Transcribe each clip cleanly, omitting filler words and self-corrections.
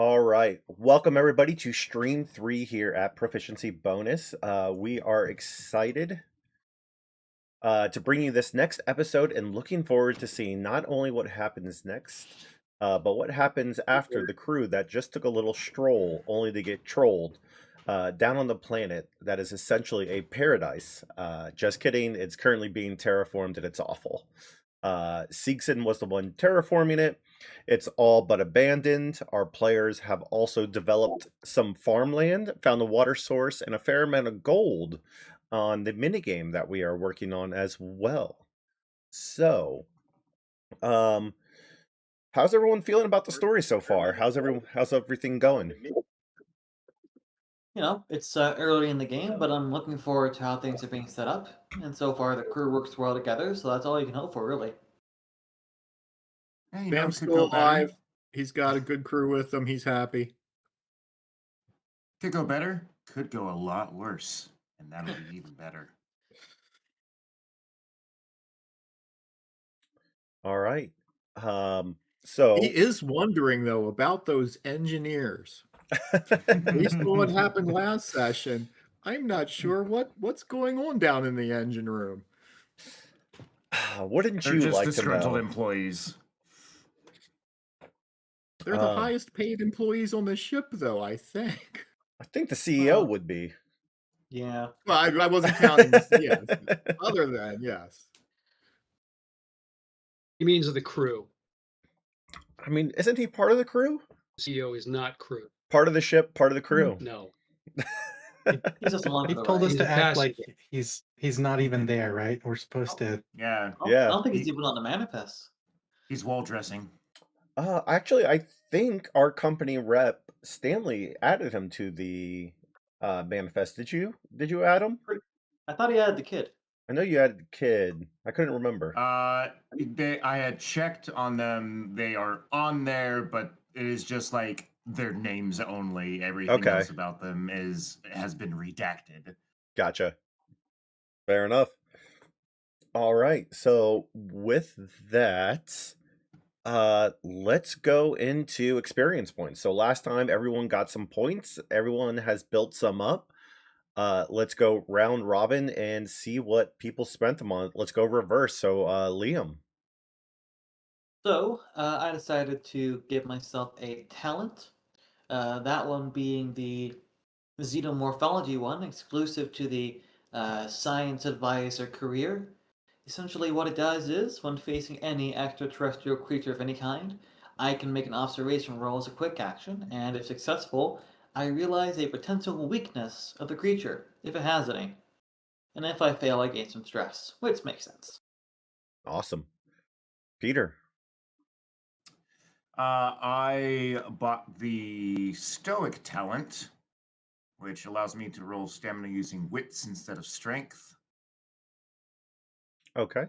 All right. Welcome everybody to stream 3 here at Proficiency Bonus. We are excited to bring you this next episode and looking forward to seeing not only what happens next, but what happens after the crew that just took a little stroll only to get trolled down on the planet that is essentially a paradise. Just kidding. It's currently being terraformed and it's awful. Seegson was the one terraforming it. It's all but abandoned. Our players have also developed some farmland, found a water source, and a fair amount of gold on the minigame that we are working on as well. So, um, how's everyone feeling about the story so far? How's everything going? It's early in the game, but I'm looking forward to how things are being set up. And so far, the crew works well together, so that's all you can hope for, really. Hey, Sam's it could still go better. alive. He's got a good crew with him. He's happy. Could go better. Could go a lot worse, and that'll be even better. All right. So He is wondering though about those engineers. Based on what happened last session, I'm not sure what's going on down in the engine room. wouldn't They're you just like to disgruntled know? employees. They're the highest paid employees on the ship, though, I think. I think the CEO would be. Yeah. Well, I wasn't counting this. Yes. Other than, yes. He means of the crew. I mean, isn't he part of the crew? CEO is not crew. Part of the ship, part of the crew. No. He's just along He for the told ride. us He's to a act like passenger. he's not even there, right? We're supposed to. Yeah, I Yeah. don't think he's even on the manifest. he's wall dressing. Actually, I think our company rep Stanley added him to the manifest. Did you? Did you add him? I thought he had the kid. I know you added the kid. I couldn't remember. I had checked on them. They are on there, but it is just like their names only. Everything Okay. else about them has been redacted. Gotcha. Fair enough. All right. So with that, let's go into experience points. So last time everyone got some points. Everyone has built some up. Let's go round robin and see what people spent them on. Let's go reverse. So Liam. So, I decided to give myself a talent. That one being the xenomorphology one, exclusive to the science advisor career. Essentially, what it does is, when facing any extraterrestrial creature of any kind, I can make an observation roll as a quick action, and if successful, I realize a potential weakness of the creature, if it has any. And if I fail, I gain some stress, which makes sense. Awesome. Peter. I bought the Stoic talent, which allows me to roll stamina using wits instead of strength. Okay.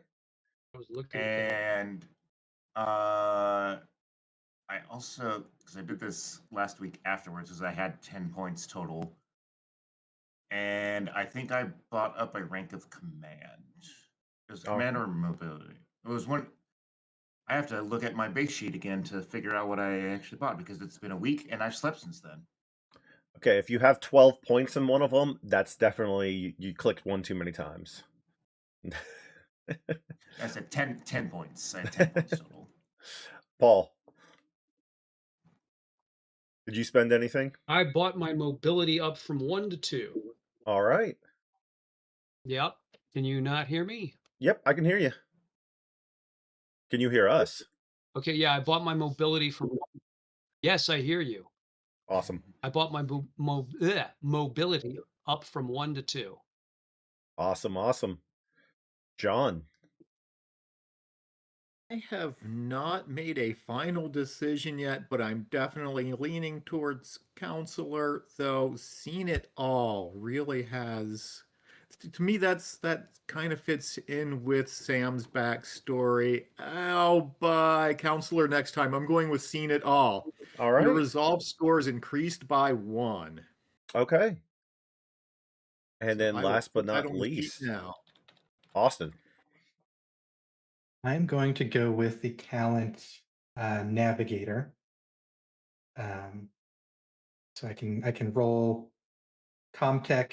I was looking at that. And I also, because I did this last week afterwards, because I had 10 points total. And I think I bought up a rank of command. It was command or mobility. It was one. I have to look at my base sheet again to figure out what I actually bought because it's been a week and I've slept since then. Okay, if you have 12 points in one of them, that's definitely you clicked one too many times. I said 10 points. I had 10 points total. Paul. Did you spend anything? I bought my mobility up from 1 to 2. All right. Yep. Can you not hear me? Yep, I can hear you. Can you hear us? Okay, yeah, I bought my mobility from. Yes, I hear you. Awesome. I bought my mobility up from 1 to 2. Awesome. John. I have not made a final decision yet, but I'm definitely leaning towards counselor, though seen it all really has. To me, that kind of fits in with Sam's backstory. I'll buy counselor next time. I'm going with seen it all. All right. Your resolve score is increased by 1. Okay. And then I will last but put that not on the sheet least, now. Austin. I'm going to go with the talent navigator. So I can roll Comtech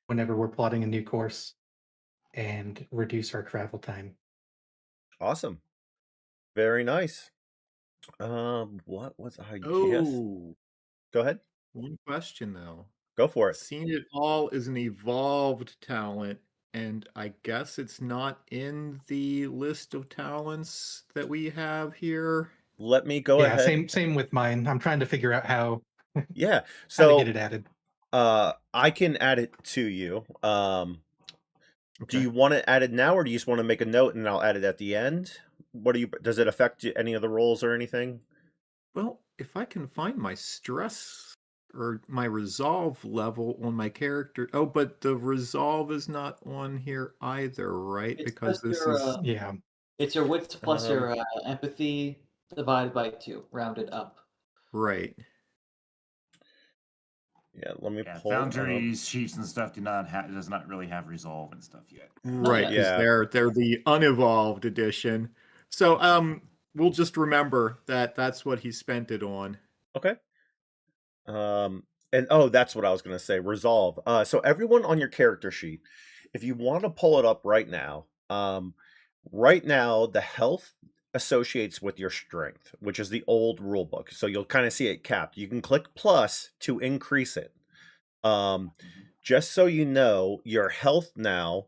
whenever we're plotting a new course and reduce our travel time. Awesome. Very nice. What was I just? Oh, Go ahead. one question though. Go for it. Seen It All is an evolved talent, and I guess it's not in the list of talents that we have here. Let me go Yeah, ahead. same with mine. I'm trying to figure out how Yeah. to So get it added. I can add it to you. Do Okay. you want it added now, or do you just want to make a note and I'll add it at the end? What do you? Does it affect any of the roles or anything? Well, if I can find my stress or my resolve level on my character. Oh, but the resolve is not on here either, right? It's Because just this your, is Yeah. it's your wits plus Um, your empathy divided by 2, rounded up. right. Yeah. Let me Yeah, pull up. Foundry's sheets and stuff does not really have resolve and stuff yet. Right, yet. because Yeah. they're the unevolved edition. So we'll just remember that that's what he spent it on. Okay. And oh, that's what I was gonna say. Resolve. So everyone on your character sheet, if you want to pull it up right now the health associates with your strength, which is the old rule book. So you'll kind of see it capped. You can click plus to increase it. Just so you know, your health now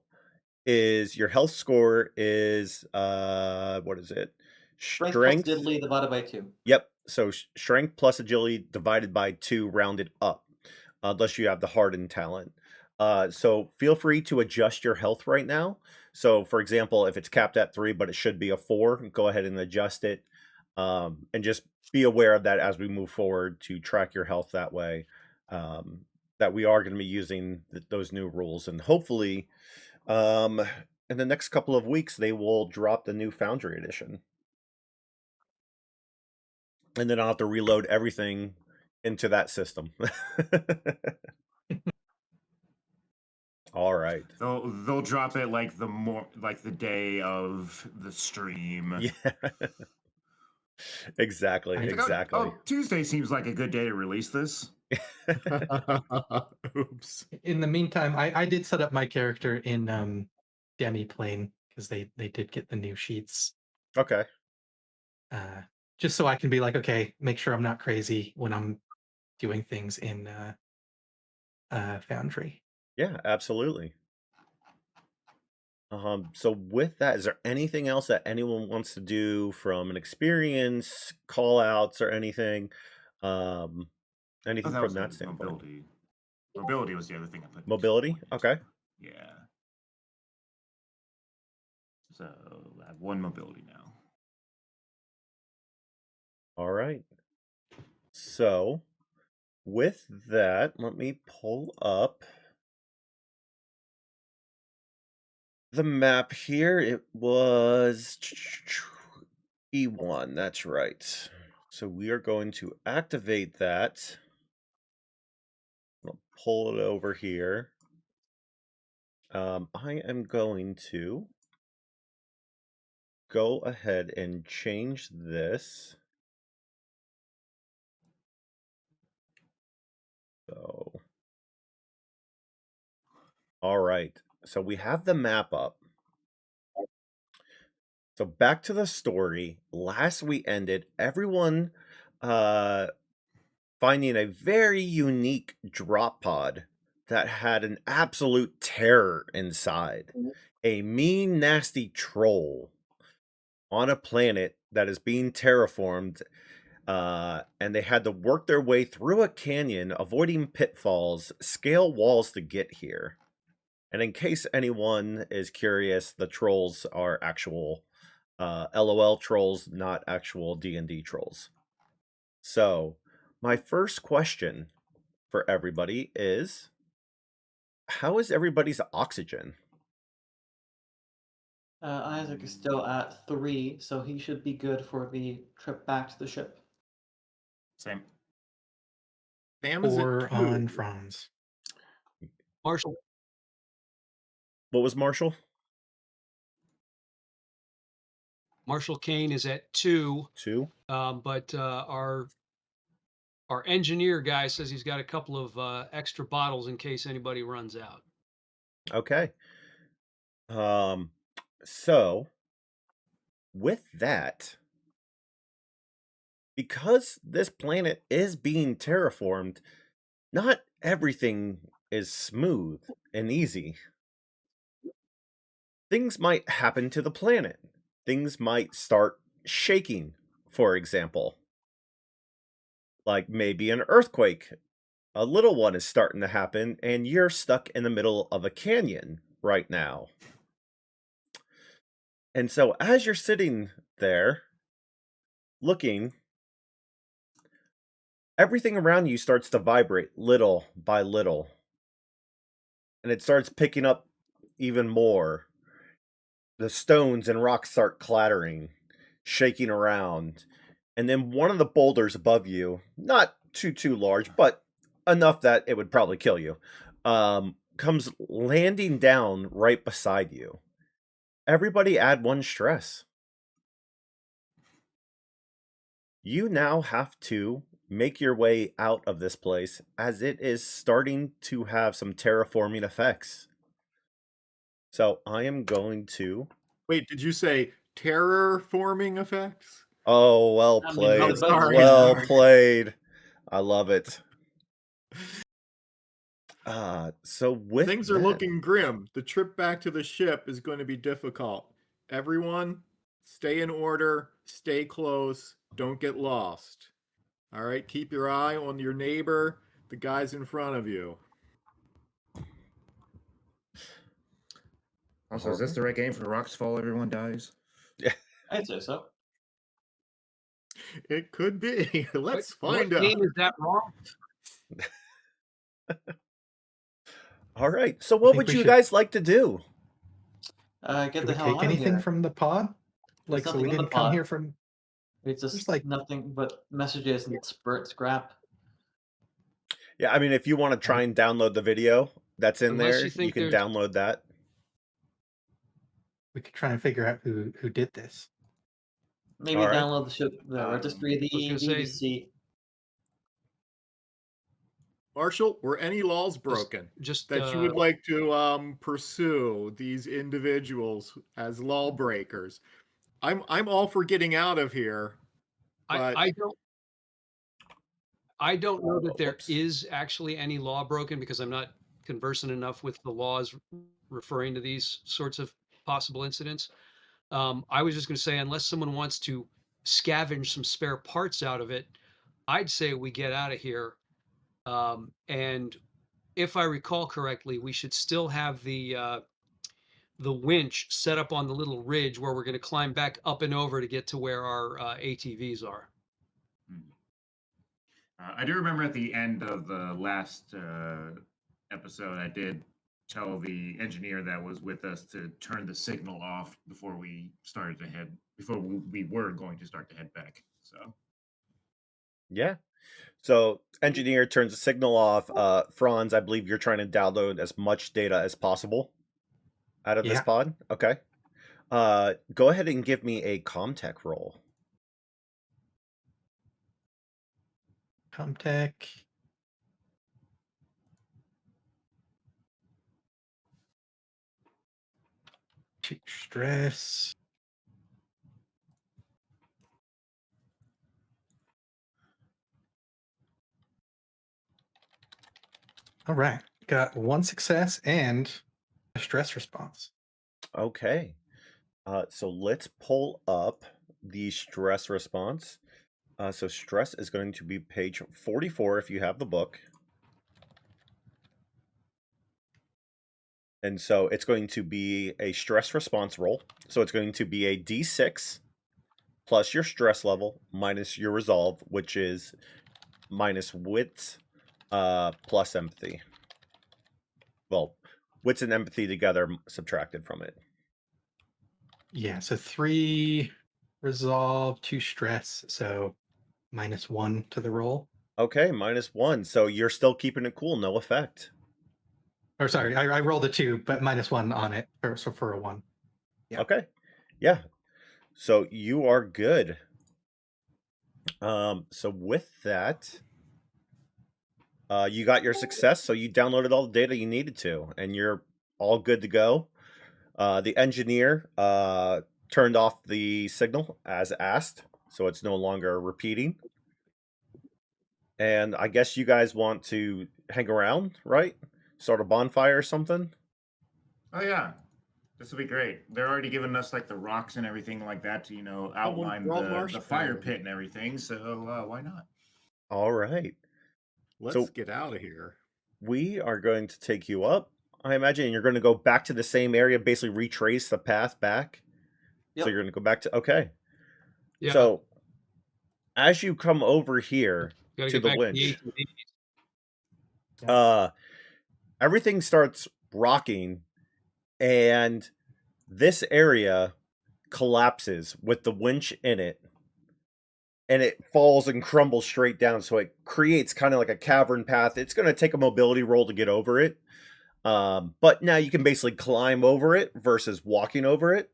is your health score is what is it? Strength plus Strength. agility divided by 2. Yep. So strength plus agility divided by 2 rounded up, unless you have the hardened talent. So feel free to adjust your health right now. So for example, if it's capped at 3, but it should be a 4, go ahead and adjust it. And just be aware of that as we move forward to track your health that way. That we are going to be using those new rules, and hopefully in the next couple of weeks they will drop the new Foundry edition. And then I'll have to reload everything into that system. All right. They'll drop it like the day of the stream. Yeah. Exactly. I- Exactly. Oh, Tuesday seems like a good day to release this. Oops. In the meantime, I did set up my character in Demi Plane because they did get the new sheets. Okay. Just so I can be like, okay, make sure I'm not crazy when I'm doing things in Foundry. Yeah, absolutely. So with that, is there anything else that anyone wants to do from an experience, call outs, or anything? Anything That from was that standpoint? mobility. Mobility was the other thing I put. Mobility? Okay. Yeah. So I have 1 mobility now. All right. So with that, let me pull up the map here. It was E1, that's right. So we are going to activate that. I'll pull it over here. I am going to go ahead and change this. So, all right. So we have the map up. So back to the story. Last we ended, everyone finding a very unique drop pod that had an absolute terror inside. A mean, nasty troll on a planet that is being terraformed, and they had to work their way through a canyon, avoiding pitfalls, scale walls to get here. And in case anyone is curious, the trolls are actual LOL trolls, not actual D&D trolls. So, my first question for everybody is, how is everybody's oxygen? Isaac is still at 3, so he should be good for the trip back to the ship. Same. Sam is Or at 2. on Franz. Marshall, What was Marshall? Marshall Kane is at 2, 2? but our Our engineer guy says he's got a couple of extra bottles in case anybody runs out. Okay. So with that, because this planet is being terraformed, not everything is smooth and easy. Things might happen to the planet. Things might start shaking, for example. Like maybe an earthquake. A little one is starting to happen, and you're stuck in the middle of a canyon right now. And so as you're sitting there looking, everything around you starts to vibrate little by little. And it starts picking up even more. The stones and rocks start clattering, shaking around. And then one of the boulders above you, not too large, but enough that it would probably kill you, comes landing down right beside you. Everybody add 1 stress. You now have to make your way out of this place as it is starting to have some terraforming effects. So I am going to... Wait, did you say terror-forming effects? Oh, well I mean, played. no, sorry. Well played. I love it. So with Things are that- looking grim. The trip back to the ship is going to be difficult. Everyone, stay in order, stay close, don't get lost. All right, keep your eye on your neighbor, the guys in front of you. Also, is this the right game for rocks fall, everyone dies? I'd say so. It could be. Let's What find out. game is that wrong? All right. So what think would we you should- guys like to do? Get Did the we hell take out of anything here. from the pod? There's Like, so nothing we in the didn't come pod. here from. It's just like- nothing but messages and scrap. Yeah, I mean, if you want to try and download the video that's in Unless there, you you think can there's- download that. We could try and figure out who did this. Maybe All right. download the registry of the I was gonna EAV to say- see. Marshall, were any laws broken Just that you would like to pursue these individuals as lawbreakers? I'm all for getting out of here. but- I don't know that there Oops. is actually any law broken because I'm not conversant enough with the laws referring to these sorts of possible incidents. I was just going to say, unless someone wants to scavenge some spare parts out of it, I'd say we get out of here. And if I recall correctly, we should still have the winch set up on the little ridge where we're going to climb back up and over to get to where our ATVs are. I do remember at the end of the last episode, I did tell the engineer that was with us to turn the signal off before we started to head, before we were going to start to head back. So Yeah. So engineer turns the signal off. Franz, I believe you're trying to download as much data as possible out of this Yeah. pod. Okay. Go ahead and give me a Comtech roll. Comtech. Stress. All right. Got 1 success and a stress response. Okay. So let's pull up the stress response. So stress is going to be page 44 if you have the book. And so it's going to be a stress response roll. So it's going to be a D6 plus your stress level minus your resolve, which is minus wits plus empathy. Well, wits and empathy together subtracted from it. Yeah, so 3 resolve, 2 stress, so -1 to the roll. Okay, -1. So you're still keeping it cool, no effect. Or sorry, I rolled a 2, but -1 on it, for a 1. Yeah. Okay. Yeah. So you are good. So with that, You got your success, so you downloaded all the data you needed to, and you're all good to go. The engineer turned off the signal as asked, so it's no longer repeating. And I guess you guys want to hang around, right? Start a bonfire or something? Oh yeah, this will be great. They're already giving us like the rocks and everything like that to outline brought the marshmallows. fire pit and everything. So why not? All right. Let's get out of here. We are going to take you up. I imagine you're going to go back to the same area, basically retrace the path back. Yep. So you're going to go back to, okay. Yeah. So as you come over here Gotta to get the back winch, to the 1880s. everything starts rocking, and this area collapses with the winch in it, and it falls and crumbles straight down. So it creates kind of like a cavern path. It's going to take a mobility roll to get over it. But now you can basically climb over it versus walking over it.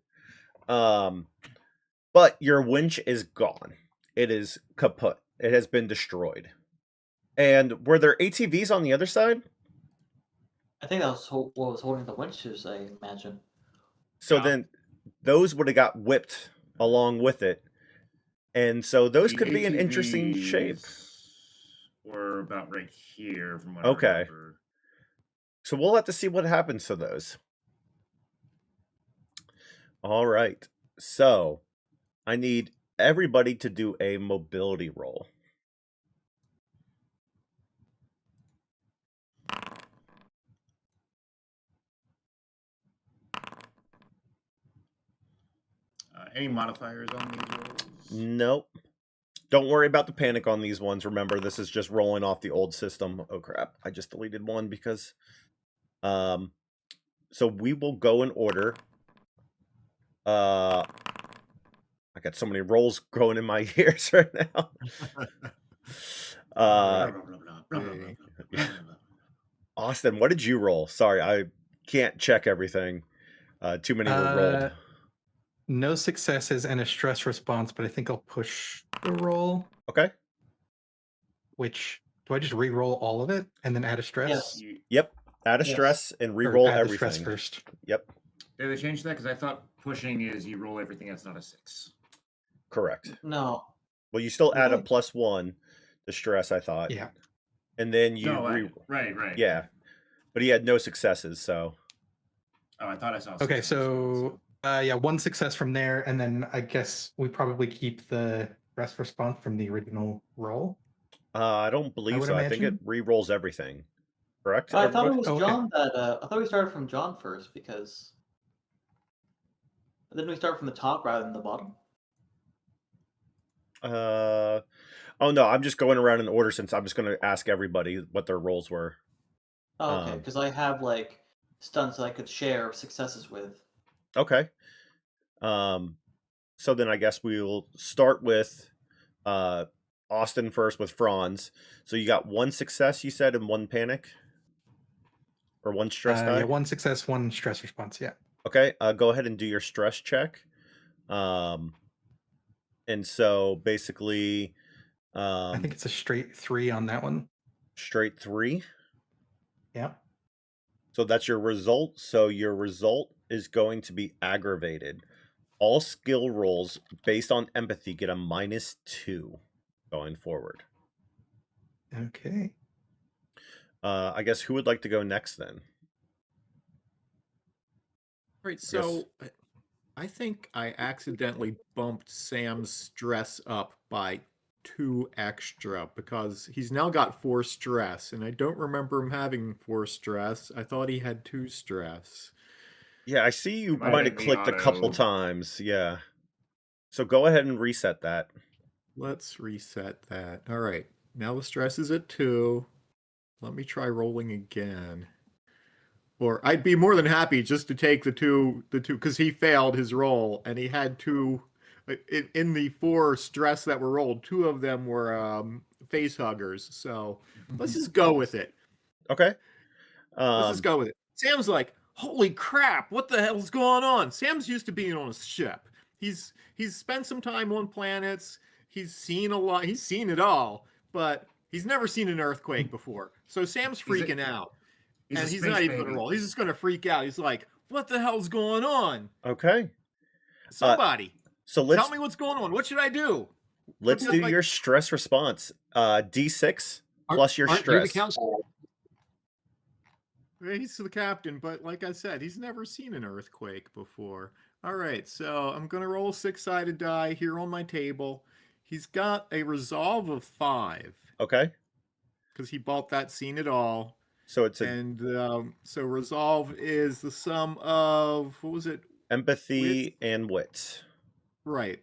But your winch is gone. It is kaput. It has been destroyed. And were there ATVs on the other side? I think that was what was holding the winches, I imagine. So Yeah. then those would have got whipped along with it. And so those could be an interesting shape. We're about right here from what Okay. I remember. So we'll have to see what happens to those. All right. So I need everybody to do a mobility roll. Any modifiers on these rolls? Nope. Don't worry about the panic on these ones. Remember, this is just rolling off the old system. Oh crap. I just deleted one because so we will go in order. I got so many rolls going in my ears right now. Austin, what did you roll? Sorry, I can't check everything. Too many were rolled. No successes and a stress response, but I think I'll push the roll. Okay. Which, do I just re-roll all of it and then add a stress? Yes. Yep. Add a Yes. stress and Or re-roll add the everything. stress first. Yep. Did they change that? Because I thought pushing is you roll everything that's not a 6. Correct. No. Well, you still add a Really? +1 to stress, I thought. Yeah. And then you Right. yeah. But he had no successes, so Oh, I thought I saw. Okay, 6 on this so yeah, one success from there, and then I guess we probably keep the stress response from the original roll. I don't believe would so. I think it imagine. re-rolls everything. Correct? I thought it everybody? was Okay. John that. I thought we started from John first because. Didn't we start from the top rather than the bottom? Oh no, I'm just going around in order since I'm just going to ask everybody what their roles were. Oh, okay, because I have like stunts that I could share successes with. Okay. So then I guess we'll start with Austin first with Franz. So you got one success, you said, and one panic? Or one stress die? Yeah, one success, one stress response, yeah. Okay, go ahead and do your stress check. And so basically... I think it's a straight 3 on that one. Straight 3? Yeah. So that's your result. So your result is going to be aggravated. All skill rolls based on empathy get a -2 going forward. Okay. I guess who would like to go next then? Right, so I think I accidentally bumped Sam's stress up by 2 extra because he's now got 4 stress, and I don't remember him having 4 stress. I thought he had 2 stress. Yeah, I see you Might might have be clicked a couple auto. times. Yeah. So go ahead and reset that. Let's reset that. All right, now the stress is at 2. Let me try rolling again. Or I'd be more than happy just to take the two, because he failed his roll, and he had 2 in the 4 stress that were rolled. 2 of them were face huggers. So let's just go with it. Okay. Let's just go with it. Sam's like, holy crap, what the hell's going on? Sam's used to being on a ship. He's spent some time on planets. He's seen a lot. He's seen it all. But He's never seen an earthquake before. So Sam's freaking out. And he's not even going to roll. He's just going to freak out. He's like, what the hell's going on? Okay. Somebody, So let's tell me what's going on. What should I do? let's do your stress response. D6 plus your Aren't you the stress. counselor? He's the captain, but like I said, he's never seen an earthquake before. All right, so I'm going to roll a 6-sided die here on my table. He's got a resolve of 5. Okay. Because he bought that scene at all. So it's so resolve is the sum of, what was it? empathy and wit. Right.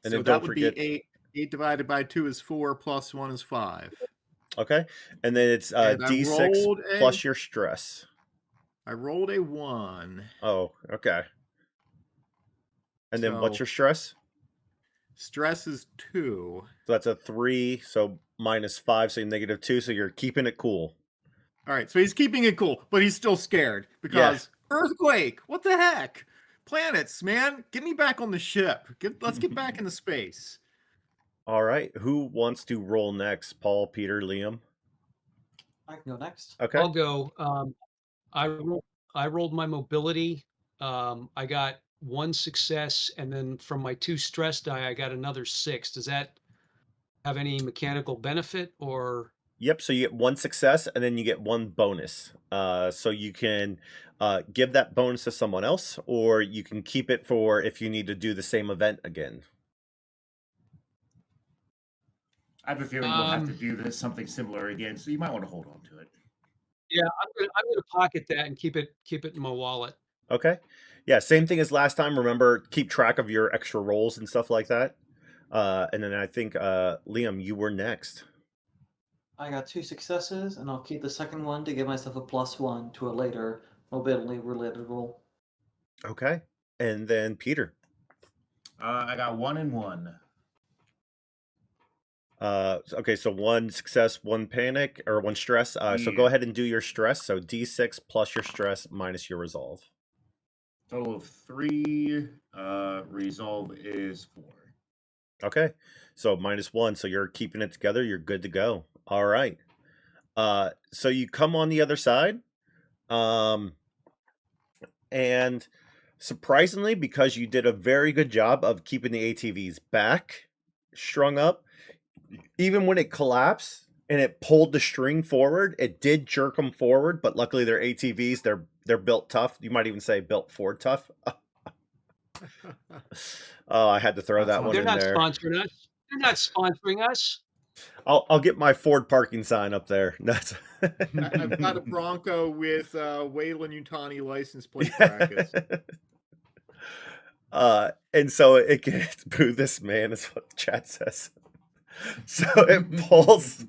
And so then that don't would forget be 8. 8 divided by 2 is 4, plus 1 is 5. Okay. And then it's And I D6 rolled plus your stress. I rolled a 1. Oh, okay. And then what's So- your stress? Stress is 2. So that's a 3, so minus 5, so negative 2, so you're keeping it cool. All right, so he's keeping it cool, but he's still scared because earthquake. What the heck? Planets, man, get me back on the ship. Let's get back into space. All right. Who wants to roll next? Paul, Peter, Liam? I can go next. Okay. I'll go. I rolled my mobility. I got 1 success, and then from my 2 stress die, I got another 6. Does that have any mechanical benefit, or? Yep. So you get 1 success, and then you get 1 bonus. So you can give that bonus to someone else, or you can keep it for if you need to do the same event again. I have a feeling we'll have to do something similar again, so you might want to hold on to it. Yeah, I'm gonna pocket that and keep it in my wallet. Okay. Yeah, same thing as last time. Remember, keep track of your extra rolls and stuff like that. And then I think, Liam, you were next. I got 2 successes, and I'll keep the second one to give myself a +1 to a later mobility-related roll. Okay. And then Peter. I got 1 and 1. Okay, so 1 success, 1 panic, or 1 stress. So go ahead and do your stress. So D6 plus your stress minus your resolve. Total of 3. Resolve is 4. Okay, so -1. So you're keeping it together. You're good to go. All right. So you come on the other side. And surprisingly, because you did a very good job of keeping the ATVs back, strung up, even when it collapsed and it pulled the string forward, it did jerk them forward. But luckily, they're ATVs. They're built tough. You might even say built Ford tough. Oh, I had to throw that one They're in not there. sponsoring us. They're not sponsoring us. I'll get my Ford parking sign up there. That's I've got a Bronco with Wayland Utani license plate brackets. And so it gets boo this man is what the chat says. So it pulls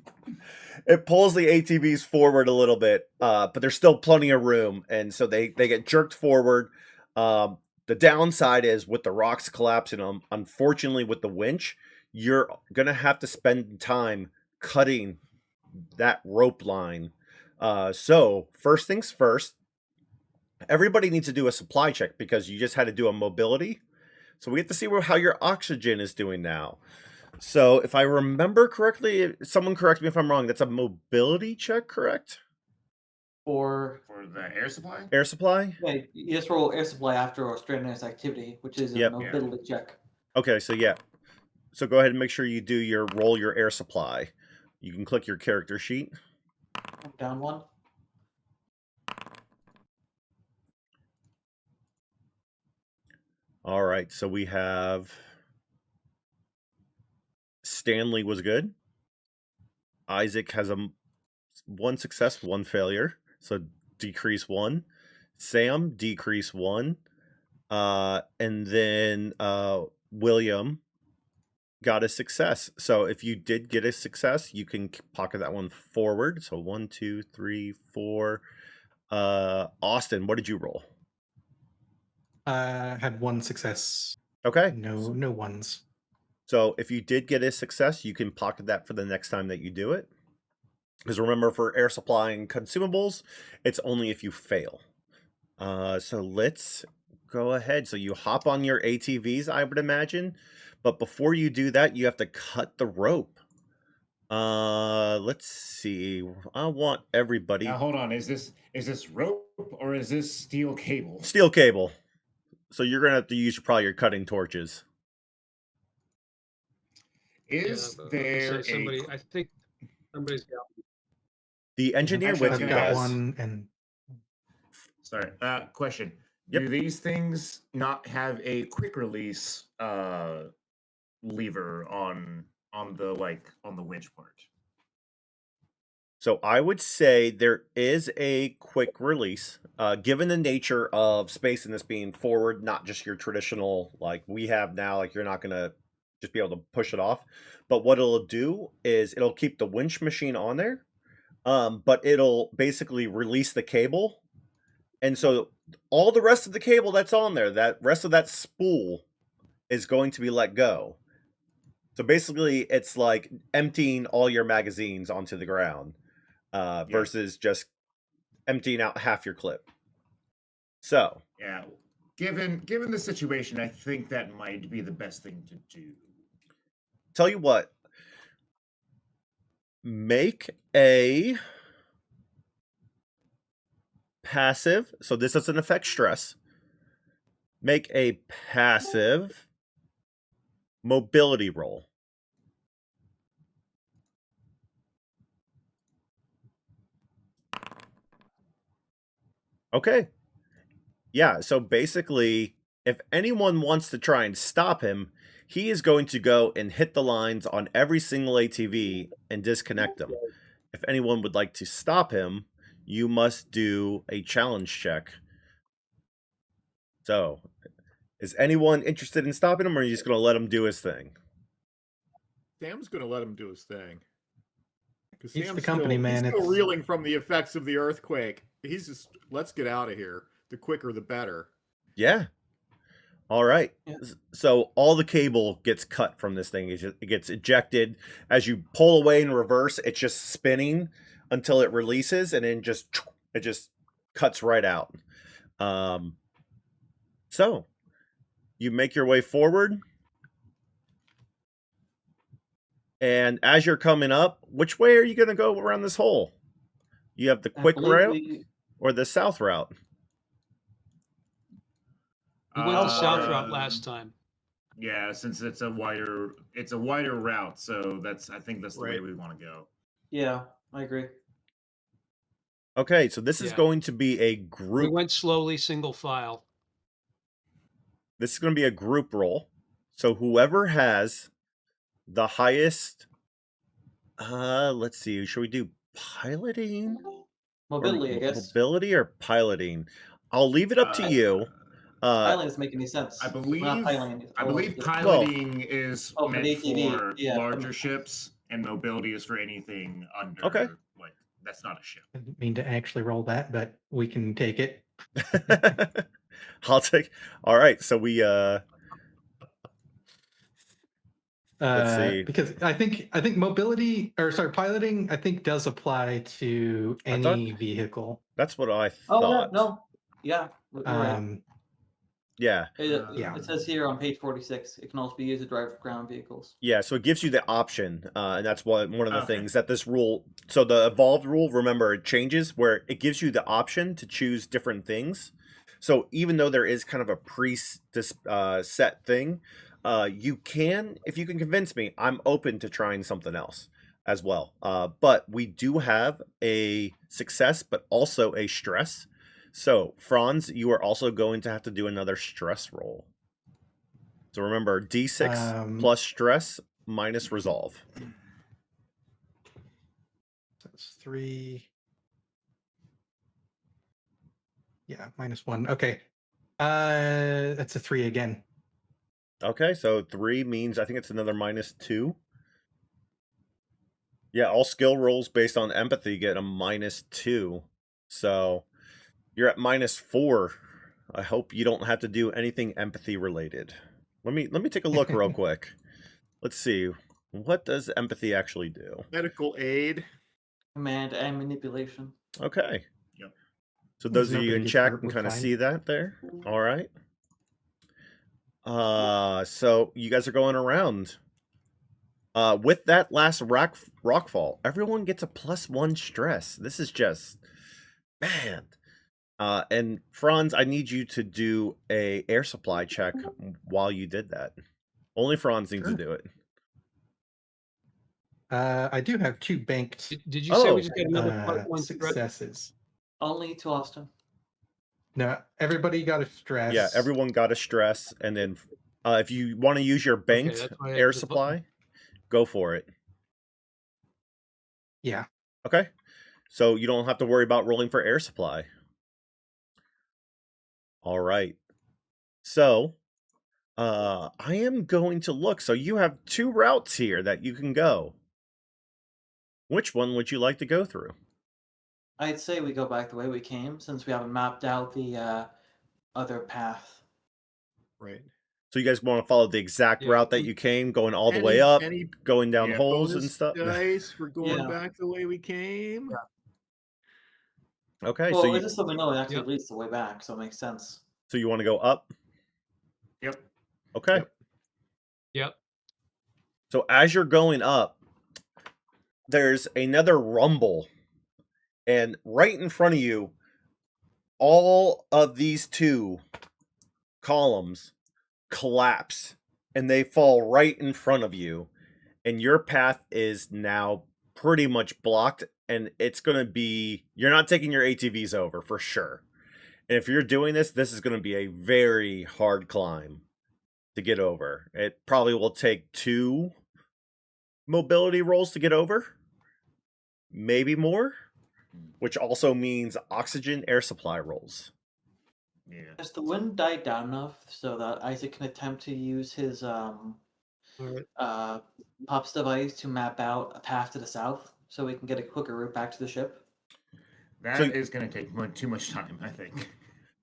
the ATVs forward a little bit, but there's still plenty of room, and so they get jerked forward. The downside is with the rocks collapsing them, unfortunately with the winch, you're gonna have to spend time cutting that rope line. So first things first, everybody needs to do a supply check because you just had to do a mobility. So we get to see how your oxygen is doing now. So if I remember correctly, someone correct me if I'm wrong, that's a mobility check, correct? For the air supply? Air supply? Yeah, you just roll air supply after a strenuous activity, which is a Yep. mobility check. Okay, so yeah. So go ahead and make sure you do roll your air supply. You can click your character sheet. Down 1. All right, so we have Stanley was good. Isaac has 1 success, 1 failure, so decrease 1. Sam, decrease 1. And then William got a success. So if you did get a success, you can pocket that one forward. So 1, 2, 3, 4. Austin, what did you roll? I had 1 success. Okay. No ones. So if you did get a success, you can pocket that for the next time that you do it. Because remember, for air supply and consumables, it's only if you fail. So let's go ahead. So you hop on your ATVs, I would imagine. But before you do that, you have to cut the rope. Let's see. I want everybody. Now hold on. Is this rope or is this steel cable? Steel cable. So you're gonna have to use probably your cutting torches. Is I was gonna there say somebody? I think somebody's got. The engineer Actually, with I've you got guys. one, and Sorry. Question. Yep. Do these things not have a quick release lever on the winch part? So I would say there is a quick release, given the nature of space and this being forward, not just your traditional like we have now. Like you're not gonna just be able to push it off. But what it'll do is it'll keep the winch machine on there, but it'll basically release the cable, and so all the rest of the cable that's on there, that rest of that spool, is going to be let go. So basically, it's like emptying all your magazines onto the ground. Versus just emptying out half your clip. So Yeah, given the situation, I think that might be the best thing to do. Tell you what, make a passive. So this doesn't affect stress. Make a passive mobility roll. Okay. Yeah, so basically, if anyone wants to try and stop him, he is going to go and hit the lines on every single ATV and disconnect them. If anyone would like to stop him, you must do a challenge check. So, is anyone interested in stopping him, or are you just going to let him do his thing? Sam's going to let him do his thing. He's the company man. He's still reeling from the effects of the earthquake. He's just, let's get out of here. The quicker, the better. Yeah. All right. Yeah. So all the cable gets cut from this thing. It gets ejected. As you pull away in reverse, it's just spinning until it releases, and then it just cuts right out. So you make your way forward. And as you're coming up, which way are you going to go around this hole? You have the quick route or the south route? We went the south route last time. Yeah, since it's a wider route, so I think that's the way we want to go. Yeah, I agree. Okay, so this is going to be a group. We went slowly, single file. This is going to be a group roll. So whoever has the highest, let's see, should we do piloting? Mobility, I guess. Mobility or piloting? I'll leave it up to you. Piloting doesn't make any sense. I believe piloting is meant for larger ships, and mobility is for anything under. Okay. Like that's not a ship. I didn't mean to actually roll that, but we can take it. I'll take. All right, so we. Let's see. Because I think piloting, I think does apply to any vehicle. That's what I thought. Oh no, yeah, you're right. Yeah. It says here on page 46, it can also be used to drive ground vehicles. Yeah, so it gives you the option, and that's one of the things that this rule. So the evolved rule, remember, it changes where it gives you the option to choose different things. So even though there is kind of a set thing, you can, if you can convince me, I'm open to trying something else as well. But we do have a success, but also a stress. So, Franz, you are also going to have to do another stress roll. So remember, D6 plus stress minus resolve. That's 3. Yeah, -1. Okay. That's a 3 again. Okay, so 3 means I think it's another -2. Yeah, all skill rolls based on empathy get a -2. So you're at -4. I hope you don't have to do anything empathy related. Let me take a look real quick. Let's see. What does empathy actually do? Medical aid. Command and manipulation. Okay. Yep. So those of you in chat can kind of see that there. All right. So you guys are going around. With that last rockfall, everyone gets a +1 stress. This is just, man. And Franz, I need you to do a air supply check while you did that. Only Franz needs to do it. I do have 2 banked Did you say we Oh. just got another +1 stress? successes. Only to Austin. No, everybody got a stress. Yeah, everyone got a stress, and then if you want to use your banked that's why I air had to vote. supply, go for it. Yeah. Okay, so you don't have to worry about rolling for air supply. All right. So, I am going to look. So you have 2 routes here that you can go. Which one would you like to go through? I'd say we go back the way we came, since we haven't mapped out the other path. Right. So you guys want to follow the exact Yeah. route that you came, going all the way up, Any going down Yeah, holes and bonus stuff? dice? We're going Yeah. back the way we came. Okay, Well, so it's you just so we know it actually Yep. leads the way back, so it makes sense. want to go up? Yep. Okay. Yep. Yep. So as you're going up, there's another rumble, and right in front of you, all of these 2 columns collapse, and they fall right in front of you, and your path is now pretty much blocked, and it's going to be, you're not taking your ATVs over for sure. And if you're doing this is going to be a very hard climb to get over. It probably will take 2 mobility rolls to get over, maybe more, which also means oxygen air supply rolls. Yeah. Has the wind died down enough so that Isaac can attempt to use his All right. POPs device to map out a path to the south so we can get a quicker route back to the ship? That So- is going to take too much time, I think.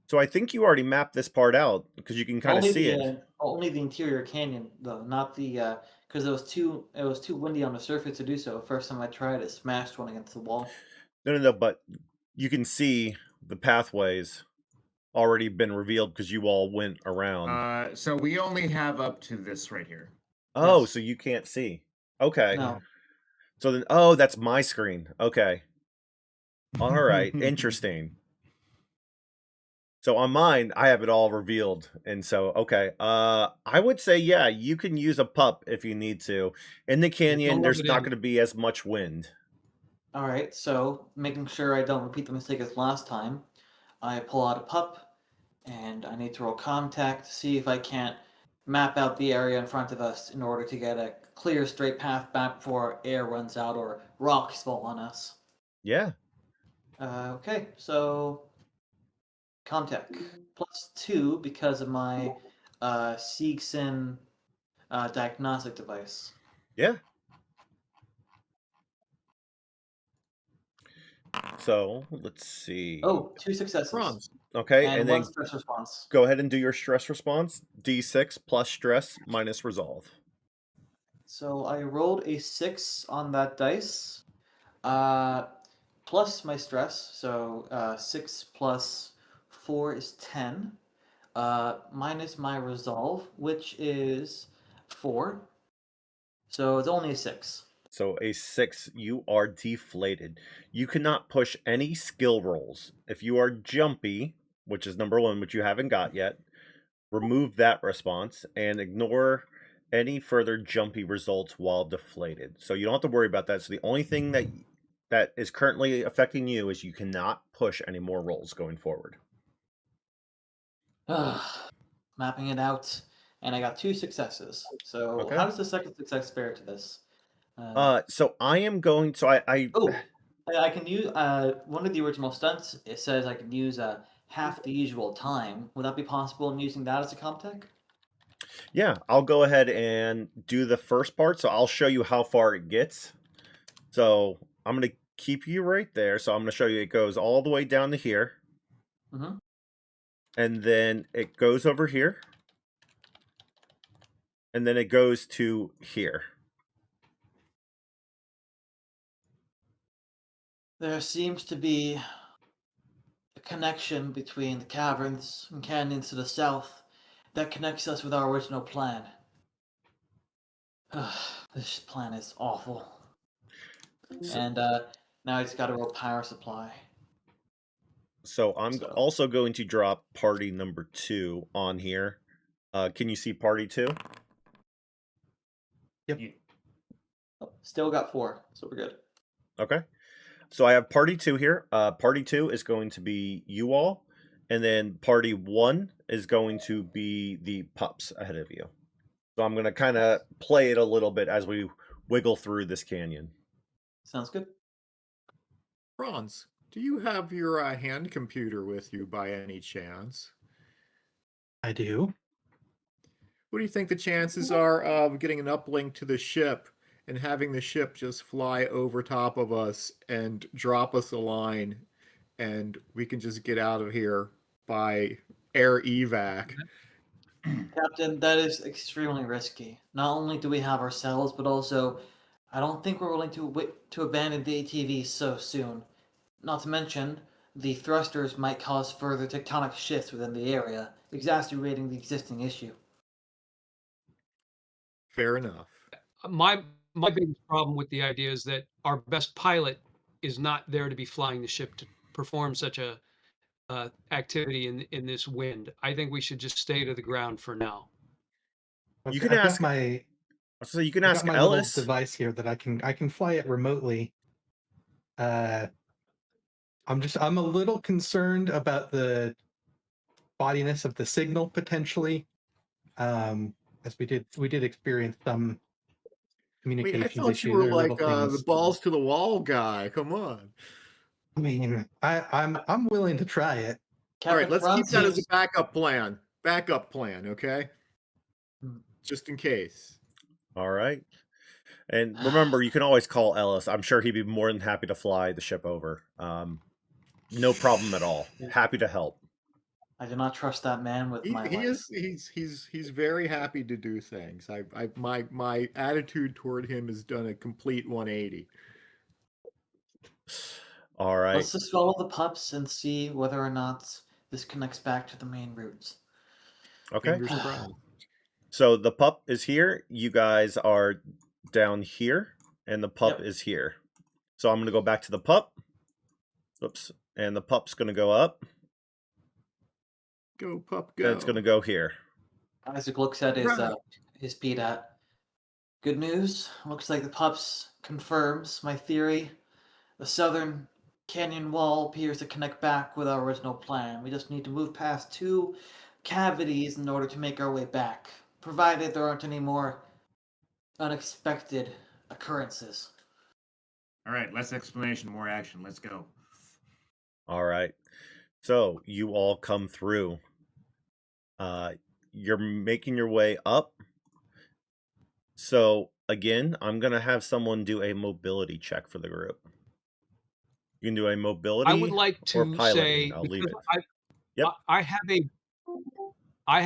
So I think you already mapped this part out because you can kind of see it. Only the interior canyon, though, not the because it was too windy on the surface to do so. First time I tried, it smashed one against the wall. No, but you can see the pathways already been revealed because you all went around. So we only have up to this right here. Oh, yes. so you can't see. Okay. No. So then, that's my screen. Okay. All right. Interesting. So on mine, I have it all revealed. And so, okay. I would say, yeah, you can use a pup if you need to. In the canyon, Don't there's rub it not in. going to be as much wind. All right, so making sure I don't repeat the mistake as last time, I pull out a pup, and I need to roll contact to see if I can't map out the area in front of us in order to get a clear, straight path back before air runs out or rocks fall on us. Yeah. Okay, so contact +2 because of my Seegson diagnostic device. Yeah. So let's see. Oh, 2 successes. Franz. Okay. And And one then stress response. go ahead and do your stress response. D6 plus stress minus resolve. So I rolled a 6 on that dice, plus my stress. So 6 plus 4 is 10, minus my resolve, which is 4. So it's only a 6. So a 6, you are deflated. You cannot push any skill rolls. If you are jumpy, which is number 1, which you haven't got yet, remove that response and ignore any further jumpy results while deflated. So you don't have to worry about that. So the only thing that is currently affecting you is you cannot push any more rolls going forward. Mapping it out, and I got 2 successes. So Okay. how does the second success fare to this? So I am going. So I Oh, I can use one of the original stunts. It says I can use half the usual time. Would that be possible in using that as a comtech? Yeah, I'll go ahead and do the first part. So I'll show you how far it gets. So I'm going to keep you right there. So I'm going to show you it goes all the way down to here. Mm-hmm. And then it goes over here. And then it goes to here. There seems to be a connection between the caverns and canyons to the south that connects us with our original plan. This plan is awful. So, And now it's got a real power supply. so I'm So- also going to drop party number 2 on here. Can you see party 2? Oh, still got 4, so we're good. Okay. So I have party 2 here. Party 2 is going to be you all, and then party 1 is going to be the pups ahead of you. So I'm going to kind of play it a little bit as we wiggle through this canyon. Sounds good. Franz, do you have your hand computer with you by any chance? I do. What do you think the chances are of getting an uplink to the ship and having the ship just fly over top of us and drop us a line, and we can just get out of here by air evac? Captain, that is extremely risky. Not only do we have ourselves, but also I don't think we're willing to abandon the ATV so soon. Not to mention, the thrusters might cause further tectonic shifts within the area, exacerbating the existing issue. Fair enough. My biggest problem with the idea is that our best pilot is not there to be flying the ship to perform such a activity in this wind. I think we should just stay to the ground for now. You I've can got ask- my So you can I've ask got my Ellis. little device here that I can fly it remotely. I'm a little concerned about the spottiness of the signal potentially. As we did experience some Wait, I communications thought issues. you were There are like little the things. balls to the wall guy. Come on. I mean, I'm willing to try it. All right, Captain let's keep Franz that as a seems- backup plan. Backup plan, okay? Hmm. Just in case. All right. And remember, you can always call Ellis. I'm sure he'd be more than happy to fly the ship over. No problem at all. Happy to help. I do not trust that man with my life. He's very happy to do things. My attitude toward him has done a complete 180. All right. Let's just follow the pups and see whether or not this connects back to the main routes. Okay. Fingers crossed. So the pup is here. You guys are down here, and the pup Yep. is here. So I'm going to go back to the pup. Oops. And the pup's going to go up. Go, pup, go. And it's going to go here. Isaac looks at Right. his PDAT. Good news. Looks like the pups confirms my theory. The southern canyon wall appears to connect back with our original plan. We just need to move past 2 cavities in order to make our way back, provided there aren't any more unexpected occurrences. All right, less explanation, more action. Let's go. All right. So you all come through. You're making your way up. So again, I'm going to have someone do a mobility check for the group. You can do a mobility I would like or to piloting. say I'll leave because it. Yep. I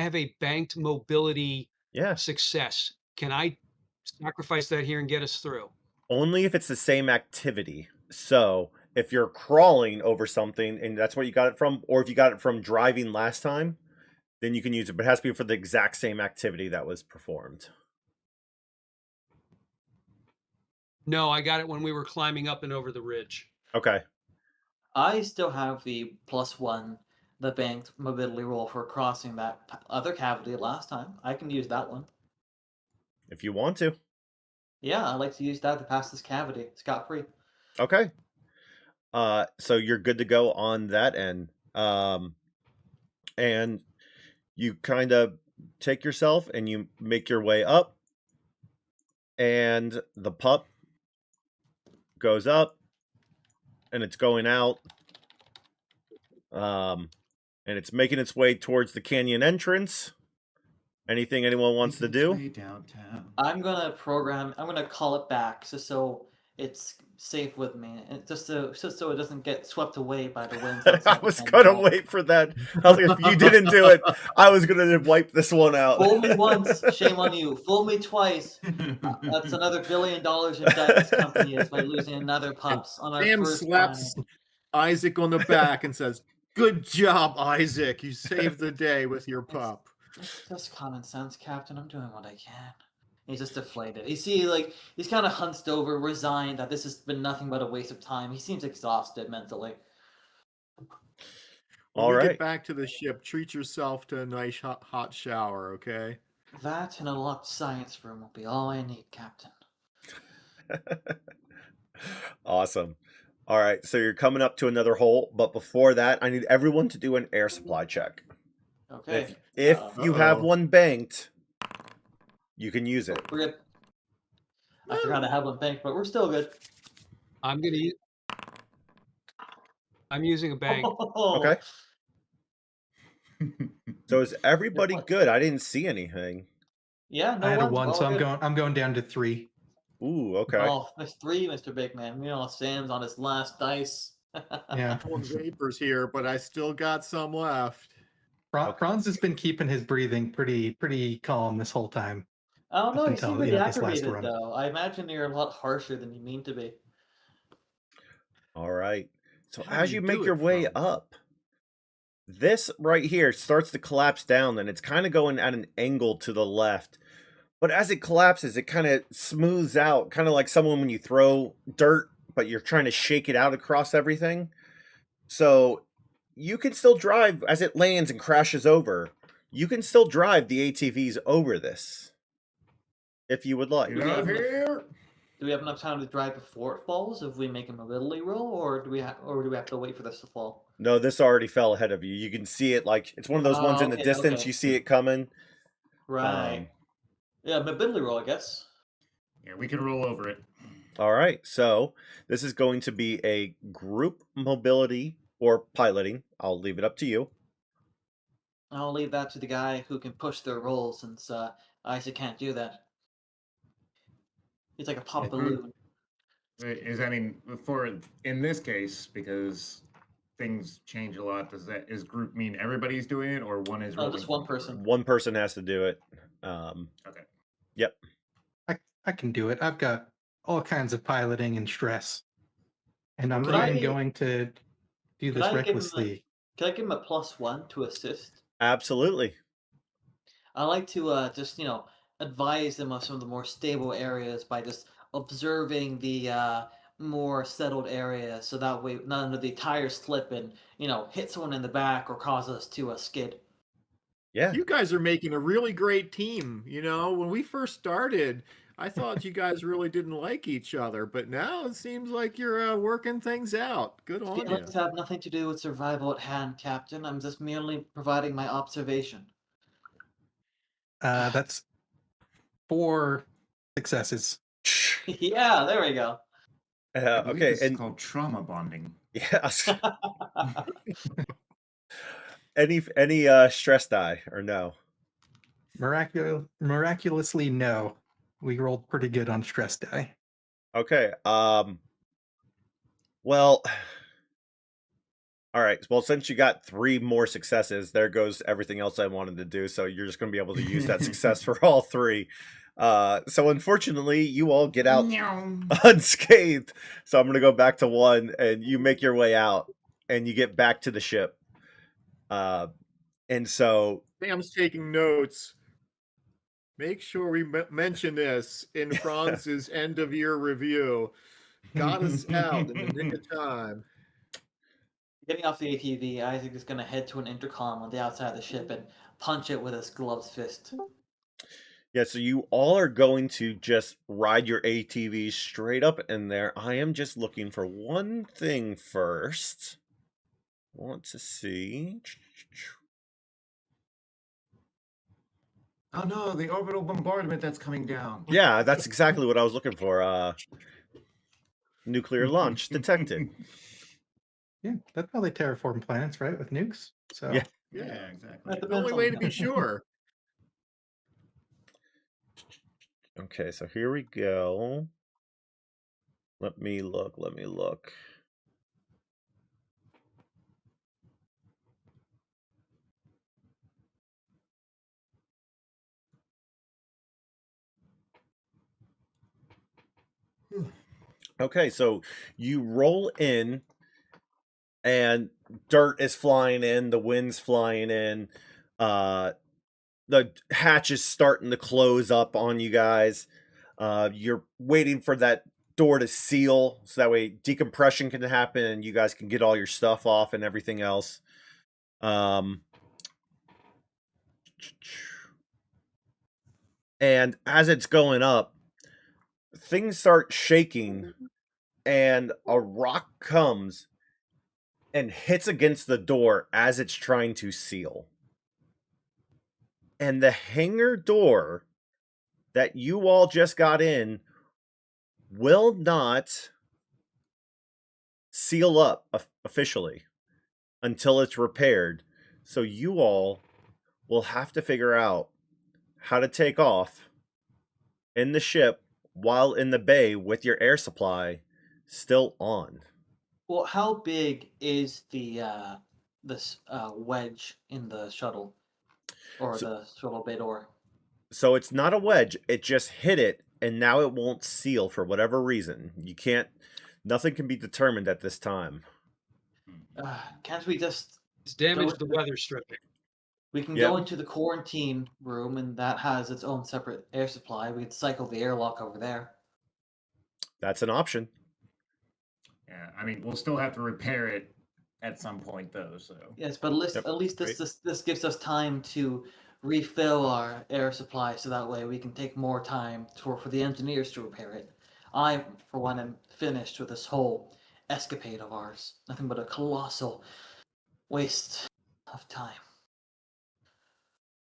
have a banked mobility Yeah. success. Can I sacrifice that here and get us through? Only if it's the same activity. So if you're crawling over something and that's where you got it from, or if you got it from driving last time, then you can use it. But it has to be for the exact same activity that was performed. No, I got it when we were climbing up and over the ridge. Okay. I still have the +1, the banked mobility roll for crossing that other cavity last time. I can use that one. If you want to. Yeah, I'd like to use that to pass this cavity scot-free. Okay. So you're good to go on that end. And you kind of take yourself and you make your way up. And the pup goes up and it's going out. And it's making its way towards the canyon entrance. Anything anyone wants to do? Way downtown. I'm gonna call it back so it's safe with me, and just so it doesn't get swept away by the winds. I outside the was canyon gonna wall. wait for that. I was like, if you didn't do it, I was gonna wipe this one out. Fool me once, shame on you. Fool me twice. That's another $1 billion in debt this company is by losing another pups on our Sam first slaps planet. Isaac on the back and says, "Good job, Isaac. You saved the day with your pup." It's just common sense, Captain. I'm doing what I can. He's just deflated. You see, like, he's kind of hunched over, resigned that this has been nothing but a waste of time. He seems exhausted mentally. When All we right. get back to the ship, treat yourself to a nice hot shower, okay? That and a locked science room will be all I need, Captain. Awesome. All right, so you're coming up to another hole, but before that, I need everyone to do an air supply check. Okay. If you have Uh-oh. one banked, you can use it. We're good. I forgot to have one bank, but we're still good. I'm using a bank. Okay. So is everybody good? I didn't see anything. Yeah, no I had a one's 1, so all good. I'm going down to 3. Ooh, okay. Oh, that's 3, Mr. Big Man. You know, Sam's on his last dice. Yeah. Pulling vapors here, but I still got some left. Franz has been keeping his breathing pretty calm this whole time. I don't know. Up You seem until, really this last aggravated, run. though. I imagine you're a lot harsher than you mean to be. All right. So How as do you you make do your it, way Franz? up, this right here starts to collapse down, and it's kind of going at an angle to the left. But as it collapses, it kind of smooths out, kind of like someone when you throw dirt, but you're trying to shake it out across everything. So you can still drive as it lands and crashes over. You can still drive the ATVs over this if you would like. Get out of here! Do we have enough time to drive before it falls if we make a mobility roll, or do we have to wait for this to fall? No, this already fell ahead of you. You can see it like it's one of those ones in the okay, distance. okay. You see it coming. Right. Yeah, mobility roll, I guess. Yeah, we can roll over it. All right. So this is going to be a group mobility or piloting. I'll leave it up to you. I'll leave that to the guy who can push their rolls, since Isaac can't do that. He's like a pop balloon. In this case, because things change a lot, is group mean everybody's doing it, or one is No, rolling? just one for the person. group? One person has to do it. Okay. Yep. I can do it. I've got all kinds of piloting and stress. And I'm Could even I- going to do could this I give him recklessly. Can I give him a +1 to assist? Absolutely. I like to just advise them of some of the more stable areas by just observing the more settled areas, so that way none of the tires slip and hit someone in the back or cause us to skid. Yeah. You guys are making a really great team. When we first started, I thought you guys really didn't like each other, but now it seems like you're working things out. Good on you. Feelings have nothing to do with survival at hand, Captain. I'm just merely providing my observation. That's 4 successes. Yeah, there we go. I believe Okay. this is And called trauma bonding. yes. Any stress die or no? Miraculously, no. We rolled pretty good on stress die. Okay. Well. All right. Well, since you got 3 more successes, there goes everything else I wanted to do. So you're just going to be able to use that success for all 3. So unfortunately, you all get out unscathed. So I'm going to go back to 1, and you make your way out, and you get back to the ship. And so Sam's taking notes. Make sure we mention this in Franz's end of year review. Got us out in the nick of time. Getting off the ATV, Isaac is going to head to an intercom on the outside of the ship and punch it with his gloved fist. yeah, so you all are going to just ride your ATV straight up in there. I am just looking for one thing first. Want to see. Oh no, the orbital bombardment that's coming down. Yeah, that's exactly what I was looking for. Nuclear launch detected. Yeah, that's how they terraform planets, right? With nukes. So Yeah. Yeah, exactly. That The depends only on way the to be sure. Okay, so here we go. Let me look. Okay, so you roll in, and dirt is flying in, the wind's flying in. the hatch is starting to close up on you guys. You're waiting for that door to seal so that way decompression can happen and you guys can get all your stuff off and everything else. And as it's going up, things start shaking and a rock comes and hits against the door as it's trying to seal. And the hangar door that you all just got in will not seal up officially until it's repaired. So you all will have to figure out how to take off in the ship while in the bay with your air supply still on. Well, how big is the this wedge in the shuttle, or the shuttle bay door? So it's not a wedge, it just hit it and now it won't seal for whatever reason. Nothing can be determined at this time. Can't we just It's damaged the weather stripping. We can Yep. go into the quarantine room, and that has its own separate air supply. We could cycle the airlock over there. That's an option. Yeah, I mean, we'll still have to repair it at some point, though. So Yes, but at least this gives us time to refill our air supply, so that way we can take more time for the engineers to repair it. I, for one, am finished with this whole escapade of ours. Nothing but a colossal waste of time.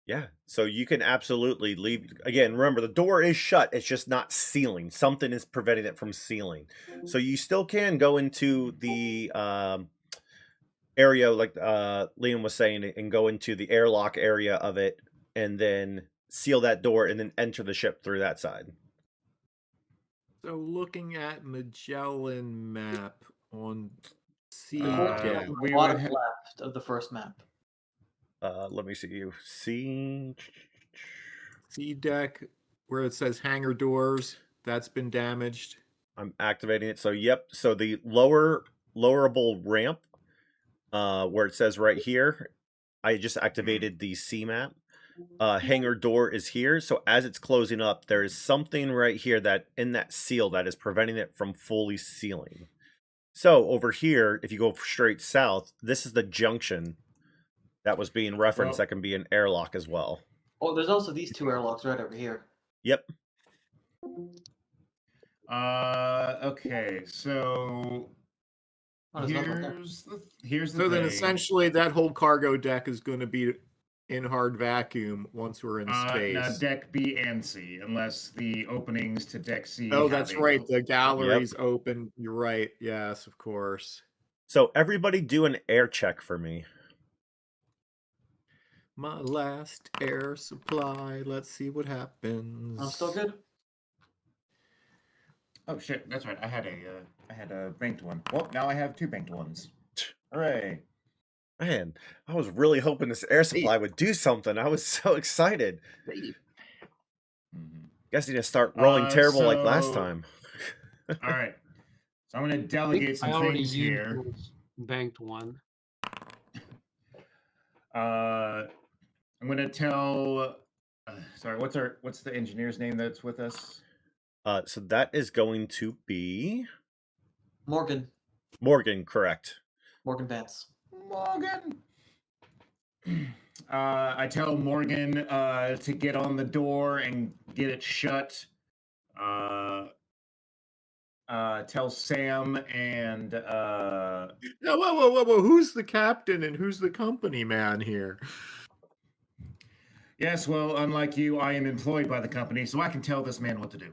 Yeah, so you can absolutely leave. Again, remember, the door is shut. It's just not sealing. Something is preventing it from sealing. So you still can go into the area, like Liam was saying, and go into the airlock area of it, and then seal that door, and then enter the ship through that side. So looking at Magellan map on C Yeah, The we bottom would left of the first map. Let me see you. C deck where it says hangar doors, that's been damaged. I'm activating it. So yep. So the lowerable ramp, where it says right here, I just activated the C map. Hangar door is here. So as it's closing up, there is something right here that in that seal that is preventing it from fully sealing. So over here, if you go straight south, this is the junction that was being referenced. That can be an airlock as well. Oh, there's also these two airlocks right over here. Yep. Okay, so Oh, there's nothing there. here's the So then thing. essentially that whole cargo deck is going to be in hard vacuum once we're in space. Now deck B and C, unless the openings to deck C. Oh, that's right. The gallery's open. You're right. Yes, of course. So everybody do an air check for me. My last air supply. Let's see what happens. I'm still good. Oh shit, that's right. I had a banked one. Well, now I have 2 banked ones. Hooray! Man, I was really hoping this air supply would do something. I was so excited. Guess you need to start rolling terrible like last time. All right. So I'm going to delegate some things here. Banked one. I'm going to tell. Sorry, what's the engineer's name that's with us? So that is going to be Morgan. Morgan, correct. Morgan Vance. Morgan. I tell Morgan to get on the door and get it shut. Tell Sam and whoa! Who's the captain and who's the company man here? Yes, well, unlike you, I am employed by the company, so I can tell this man what to do.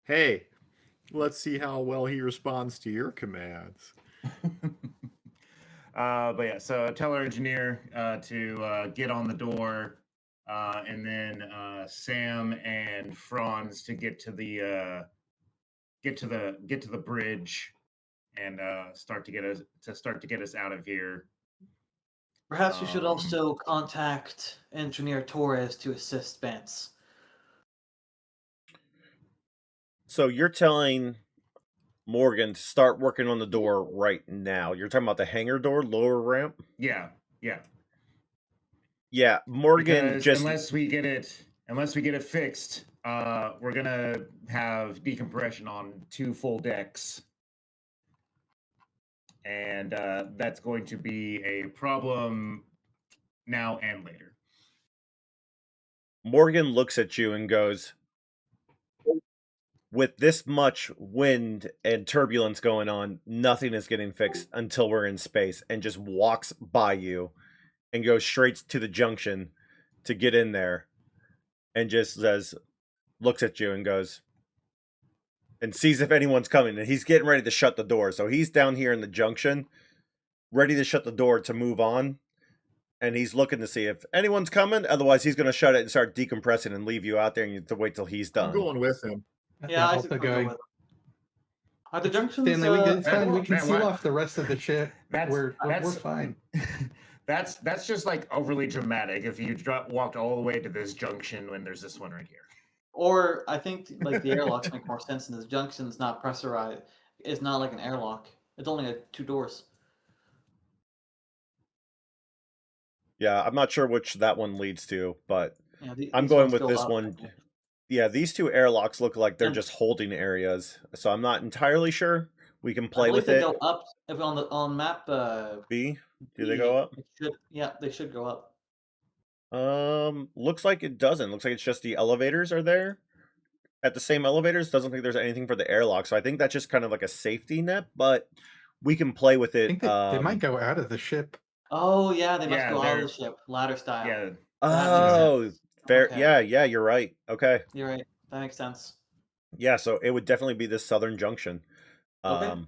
Hey, let's see how well he responds to your commands. But yeah, so tell our engineer to get on the door, and then Sam and Franz to get to the bridge and start to get us out of here. Perhaps we should also contact Engineer Torres to assist Vance. So you're telling Morgan to start working on the door right now. You're talking about the hangar door, lower ramp? Yeah. Yeah, Morgan Because just unless we get it fixed, we're gonna have decompression on 2 full decks, and that's going to be a problem now and later. Morgan looks at you and goes, with this much wind and turbulence going on, nothing is getting fixed until we're in space, and just walks by you and goes straight to the junction to get in there and just looks at you and goes, and sees if anyone's coming, and he's getting ready to shut the door. So he's down here in the junction, ready to shut the door to move on, and he's looking to see if anyone's coming. Otherwise, he's going to shut it and start decompressing and leave you out there, and you have to wait till he's I'm done. going with him. Yeah, I also should going. go with. Are the junctions? Stanley, it's fine. We can man, seal what? off the rest of the ship. We're that's- fine. That's just like overly dramatic. If you walked all the way to this junction when there's this one right here. Or I think like the airlocks make more sense, and this junction's not pressurized. It's not like an airlock. It's only like 2 doors. Yeah, I'm not sure which that one leads to, but Yeah, I'm these going ones with go this up. one. Yeah, these 2 airlocks look like they're Yeah. just holding areas, so I'm not entirely sure. We can play I believe with they it. go up if on map. B, do they B, go up? it should, yeah, they should go up. Looks like it doesn't. Looks like it's just the elevators are there. At the same elevators, doesn't think there's anything for the airlock, so I think that's just kind of like a safety net, but we can play with I it. think they might go out of the ship. Oh yeah, they must Yeah, go out of they're- the ship, ladder style. Yeah. That makes Oh, sense. fair. Okay. Yeah, you're right. Okay. You're right. That makes sense. Yeah, so it would definitely be this southern junction. Okay.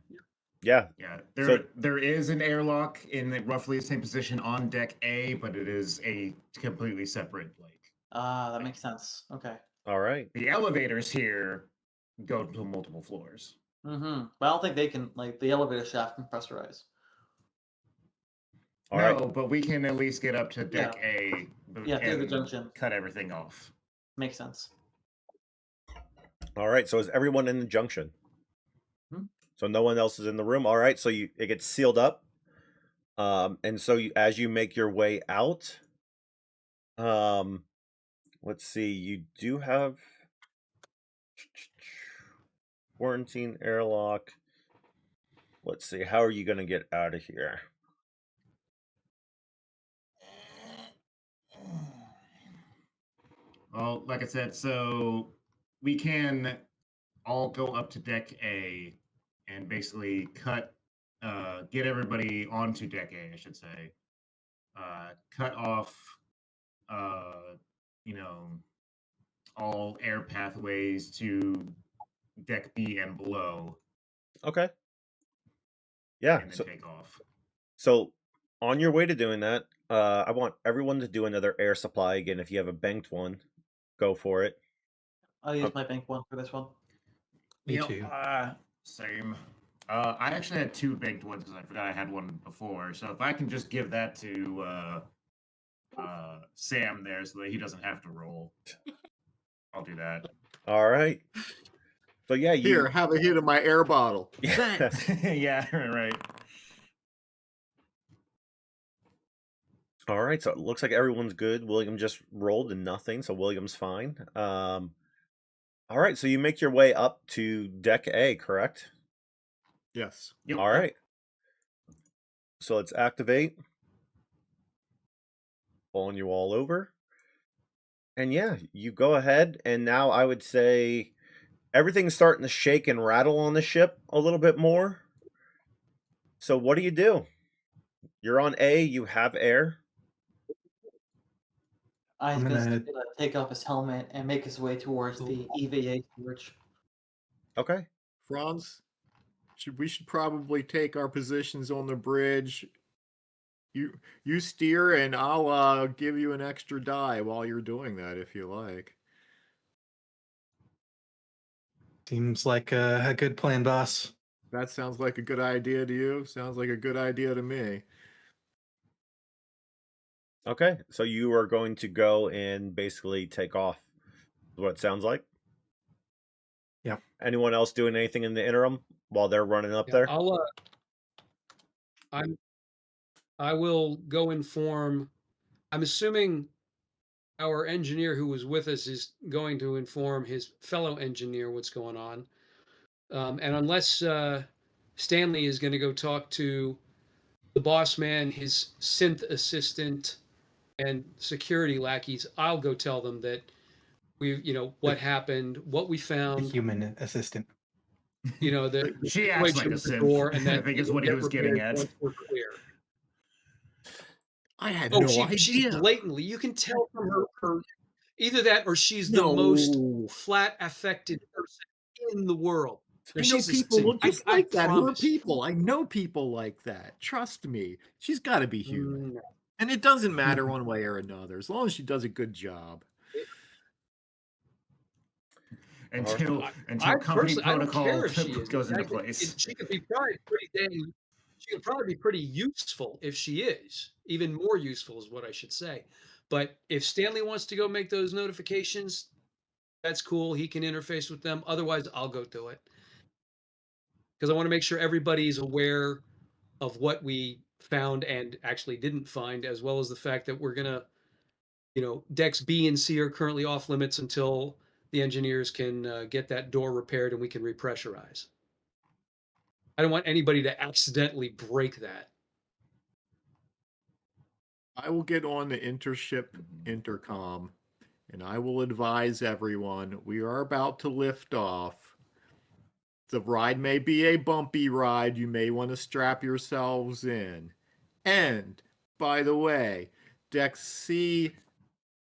Yeah. Yeah, So- there is an airlock in roughly the same position on deck A, but it is a completely separate like. That makes sense. Okay. All right. The elevators here go to multiple floors. Mm-hmm. But I don't think they can like the elevator shaft can pressurize. All no, right. but we can at least get up to deck A. Yeah, through the and junction. Cut everything off. Makes sense. All right. So is everyone in the junction? Hmm. So no one else is in the room. All right. So it gets sealed up. And so as you make your way out, let's see, you do have quarantine airlock. Let's see, how are you going to get out of here? Well, like I said, so we can all go up to deck A and basically get everybody onto deck A, I should say. Cut off, all air pathways to deck B and below, Okay. Yeah. and then take off. So on your way to doing that, I want everyone to do another air supply again. If you have a banked one, go for it. I'll use my bank one for this one. Me You know, too. Same. I actually had 2 banked ones because I forgot I had one before. So if I can just give that to Sam there so that he doesn't have to roll, I'll do that. All right. So yeah, you Here, have a hit of my air bottle. Yeah. Yeah, right. All right, so it looks like everyone's good. William just rolled and nothing, so William's fine. All right, so you make your way up to deck A, correct? Yes. Yep. All right. So let's activate. Pulling you all over. And yeah, you go ahead, and now I would say everything's starting to shake and rattle on the ship a little bit more. So what do? You're on A, you have air. I's I'm gonna gonna- take off his helmet and make his way towards the EVA storage. Okay. Franz, we should probably take our positions on the bridge. You steer, and I'll give you an extra die while you're doing that, if you like. Seems like a good plan, boss. That sounds like a good idea to you. Sounds like a good idea to me. Okay, so you are going to go and basically take off, is what it sounds like. Yep. Anyone else doing anything in the interim while they're running up Yeah, there? I will go inform. I'm assuming our engineer who was with us is going to inform his fellow engineer what's going on. And unless Stanley is going to go talk to the boss man, his synth assistant, and security lackeys, I'll go tell them that what happened, what we The found, human assistant. the She acts like situation a with the synth. door, and I that think it is will what he get was getting repaired at. once we're clear. I had Oh, no she's idea. blatantly, you can tell from her either that or she's the most No. flat affected person in the world. I know She's a people synth. just I like that. Who are promise. people? I know people like that. Trust me. She's got to be human. No. And it doesn't matter one way or another, as long as she does a good job. Until I company personally, I don't protocol care if she is. goes into place. She could be probably pretty dang. She could probably be pretty useful if she is. Even more useful is what I should say. But if Stanley wants to go make those notifications, that's cool. He can interface with them. Otherwise, I'll go do it because I want to make sure everybody's aware of what we found and actually didn't find, as well as the fact that we're gonna, decks B and C are currently off limits until the engineers can get that door repaired and we can repressurize. I don't want anybody to accidentally break that. I will get on the intership intercom and I will advise everyone we are about to lift off. The ride may be a bumpy ride. You may want to strap yourselves in. And, by the way, Deck C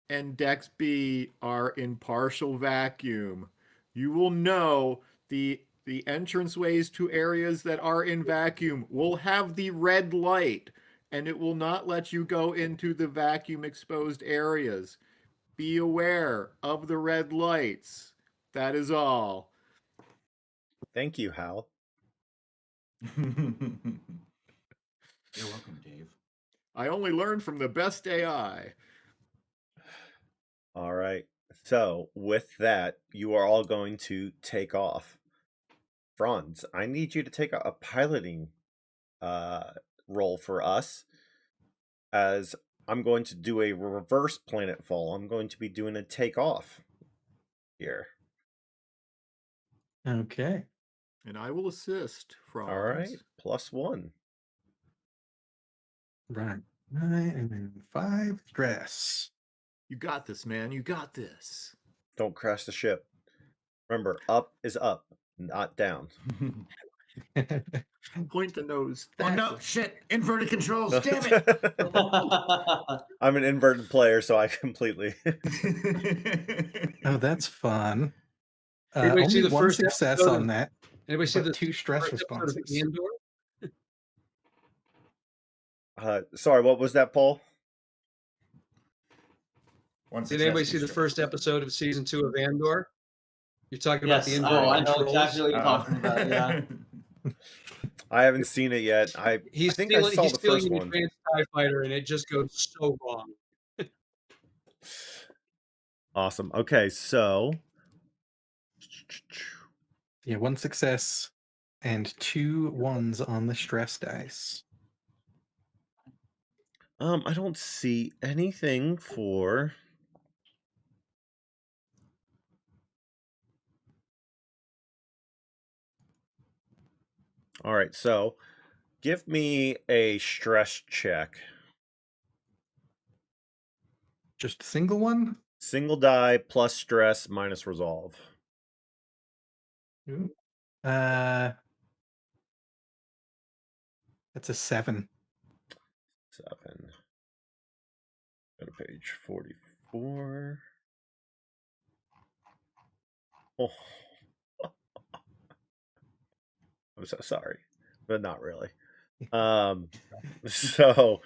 and Deck B are in partial vacuum. You will know the entranceways to areas that are in vacuum will have the red light, and it will not let you go into the vacuum exposed areas. Be aware of the red lights. That is all. Thank you, Hal. You're welcome, Dave. I only learned from the best AI. All right. So with that, you are all going to take off. Franz, I need you to take a piloting role for us, as I'm going to do a reverse planetfall. I'm going to be doing a takeoff here. Okay. And I will assist, Franz. All right. +1. Right. 9 and then 5 stress. You got this, man. You got this. Don't crash the ship. Remember, up is up, not down. Point the nose. Oh no, shit! Inverted controls, damn it! I'm an inverted player, so I completely... Oh, that's fun. Anybody see Only the one first success episode on of- that, Anybody see but the 2 stress first episode of responses. Andor? Sorry, what was that, Paul? Did anybody see the first episode of season 2 of Andor? You're talking Yes. about the inverted I know controls. exactly what you're talking about. Yeah. I haven't seen it yet. I think I saw the first an one. advanced TIE fighter, and it just goes so wrong. Awesome. Okay, so Yeah, 1 success and 2 ones on the stress dice. I don't see anything for... All right, so give me a stress check. Just a single one? Single die plus stress minus resolve. Ooh. That's a 7. 7. Go to page 44. Oh. I'm so sorry, but not really. So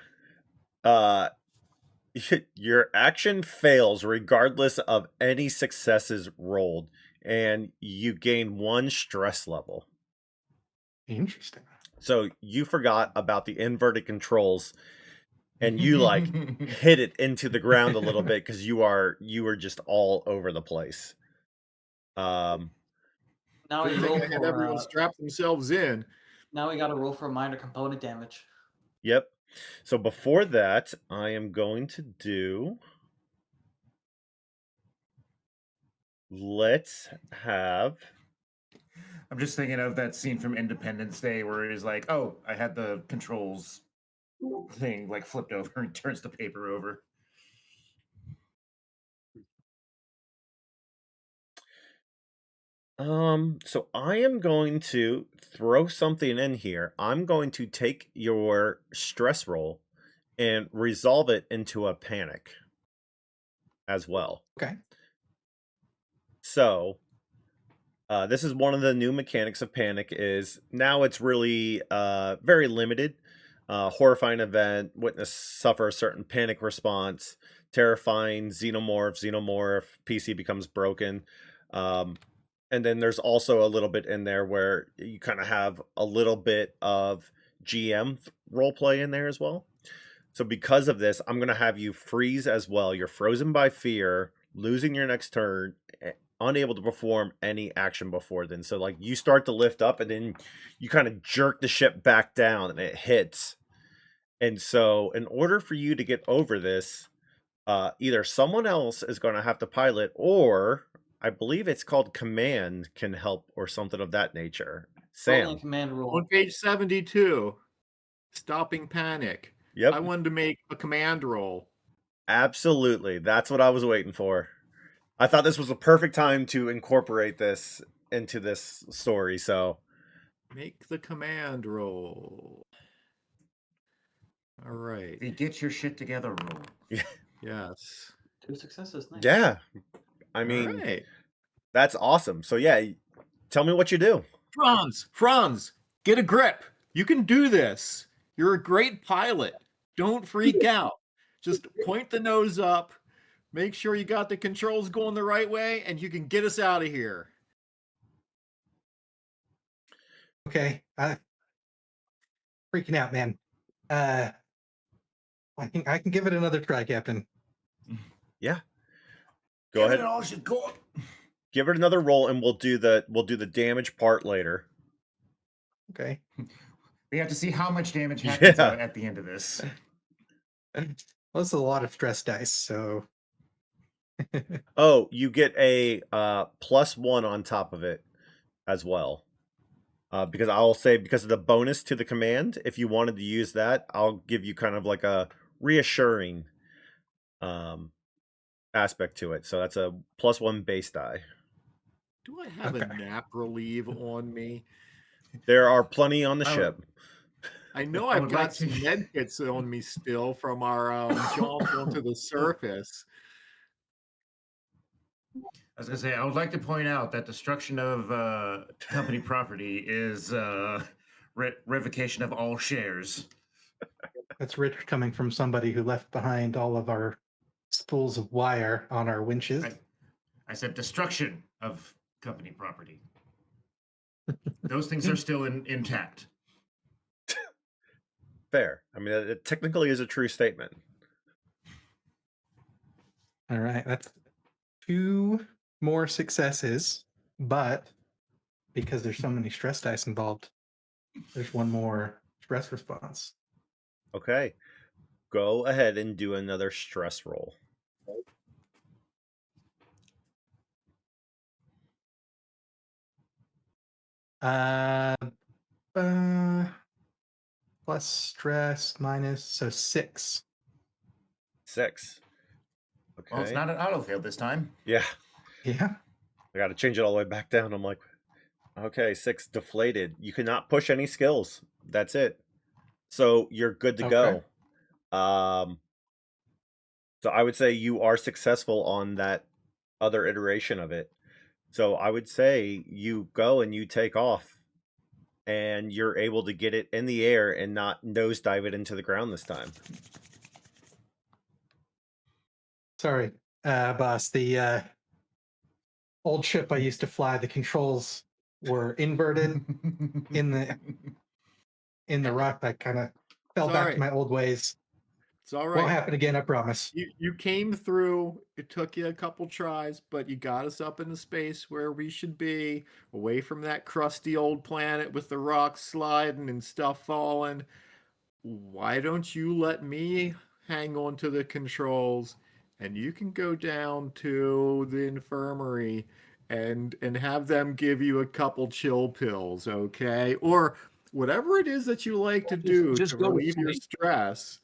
your action fails regardless of any successes rolled, and you gain 1 stress level. Interesting. So you forgot about the inverted controls, and you like hit it into the ground a little bit because you were just all over the place. No, Now we Good thing roll I had for. everyone strap themselves in. Now we got to roll for minor component damage. Yep. So before that, I am going to do. Let's have. I'm just thinking of that scene from Independence Day where he's like, "Oh, I had the controls thing like flipped over and turns the paper over." So I am going to throw something in here. I'm going to take your stress roll and resolve it into a panic as well. Okay. So this is one of the new mechanics of panic. Is now it's really very limited. Horrifying event, witness suffer a certain panic response, terrifying, xenomorph, PC becomes broken. And then there's also a little bit in there where you kind of have a little bit of GM roleplay in there as well. So because of this, I'm going to have you freeze as well. You're frozen by fear, losing your next turn, unable to perform any action before then. So like you start to lift up and then you kind of jerk the ship back down and it hits. And so in order for you to get over this, either someone else is going to have to pilot, or I believe it's called command can help or something of that nature. Rolling Sam. command roll. On page 72, stopping panic. Yep. I wanted to make a command roll. Absolutely. That's what I was waiting for. I thought this was a perfect time to incorporate this into this story. So Make the command roll. All right. The get your shit together roll. Yes. 2 successes. Nice. yeah, I mean, All right. that's awesome. So yeah, tell me what you do. Franz, get a grip. You can do this. You're a great pilot. Don't freak out. Just point the nose up. Make sure you got the controls going the right way, and you can get us out of here. Okay. Freaking out, man. I think I can give it another try, Captain. Yeah. Go ahead. All should go. Give it another roll, and we'll do the damage part later. Okay. We have to see how much damage happens Yeah. at the end of this. Well, this is a lot of stress dice, so Oh, you get a +1 on top of it as well. Because I'll say, because of the bonus to the command, if you wanted to use that, I'll give you kind of like a reassuring aspect to it. So that's a +1 base die. Do I have a nap relief on me? There are plenty on the Oh. ship. I know I I've would got like some to- med kits on me still from our jump onto the surface. I was gonna say, I would like to point out that destruction of company property is revocation of all shares. that's rich coming from somebody who left behind all of our spools of wire on our winches. I said destruction of company property. Those things are still intact. Fair. I mean, it technically is a true statement. All right, that's 2 more successes, but because there's so many stress dice involved, there's 1 more stress response. Okay. Go ahead and do another stress roll. Plus stress minus, so 6. 6. Okay. Well, it's not an autofill this time. Yeah. Yeah. I got to change it all the way back down. I'm like, okay, 6 deflated. You cannot push any skills. That's it. So you're good to Okay. go. So I would say you are successful on that other iteration of it. So I would say you go and you take off, and you're able to get it in the air and not nosedive it into the ground this time. Sorry, boss. The old ship I used to fly, the controls were inverted in the rock. I kind of fell back Sorry. to my old ways. It's all Won't right. happen again, I promise. You came through. It took you a couple tries, but you got us up into space where we should be, away from that crusty old planet with the rocks sliding and stuff falling. Why don't you let me hang on to the controls, and you can go down to the infirmary and have them give you a couple chill pills, okay? Or whatever it is that you like to do Just to go with relieve your sleep. stress.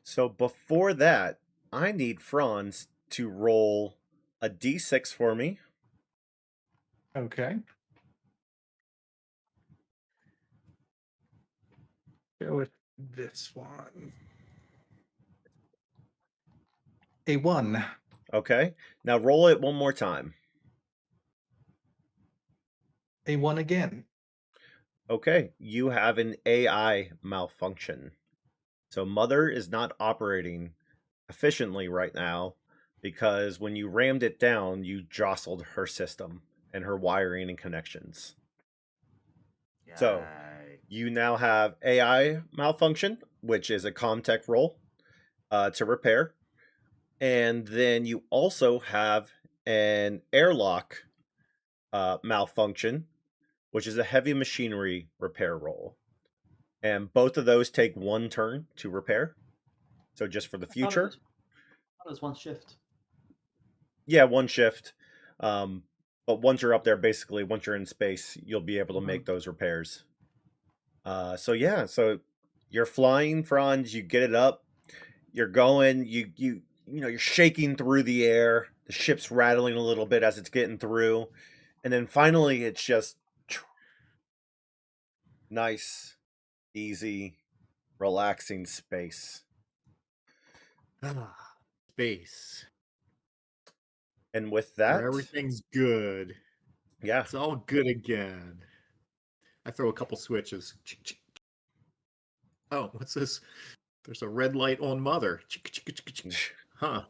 So before that, I need Franz to roll a d6 for me. Okay. Go with this one. A 1. Okay. Now roll it one more time. A 1 again. Okay. You have an AI malfunction. So Mother is not operating efficiently right now because when you rammed it down, you jostled her system and her wiring and connections. So you now have AI malfunction, which is a Comtech roll to repair. And then you also have an airlock malfunction, which is a heavy machinery repair roll. And both of those take 1 turn to repair. So just for the future. That was one shift. Yeah, 1 shift. But once you're up there, basically, once you're in space, you'll be able to make those repairs. So you're flying, Franz. You get it up. You're going. You're shaking through the air. The ship's rattling a little bit as it's getting through, and then finally, it's just nice, easy, relaxing space. Space. And with that, where everything's good. Yeah, It's all good again. I throw a couple switches. Oh, what's this? There's a red light on Mother. Huh.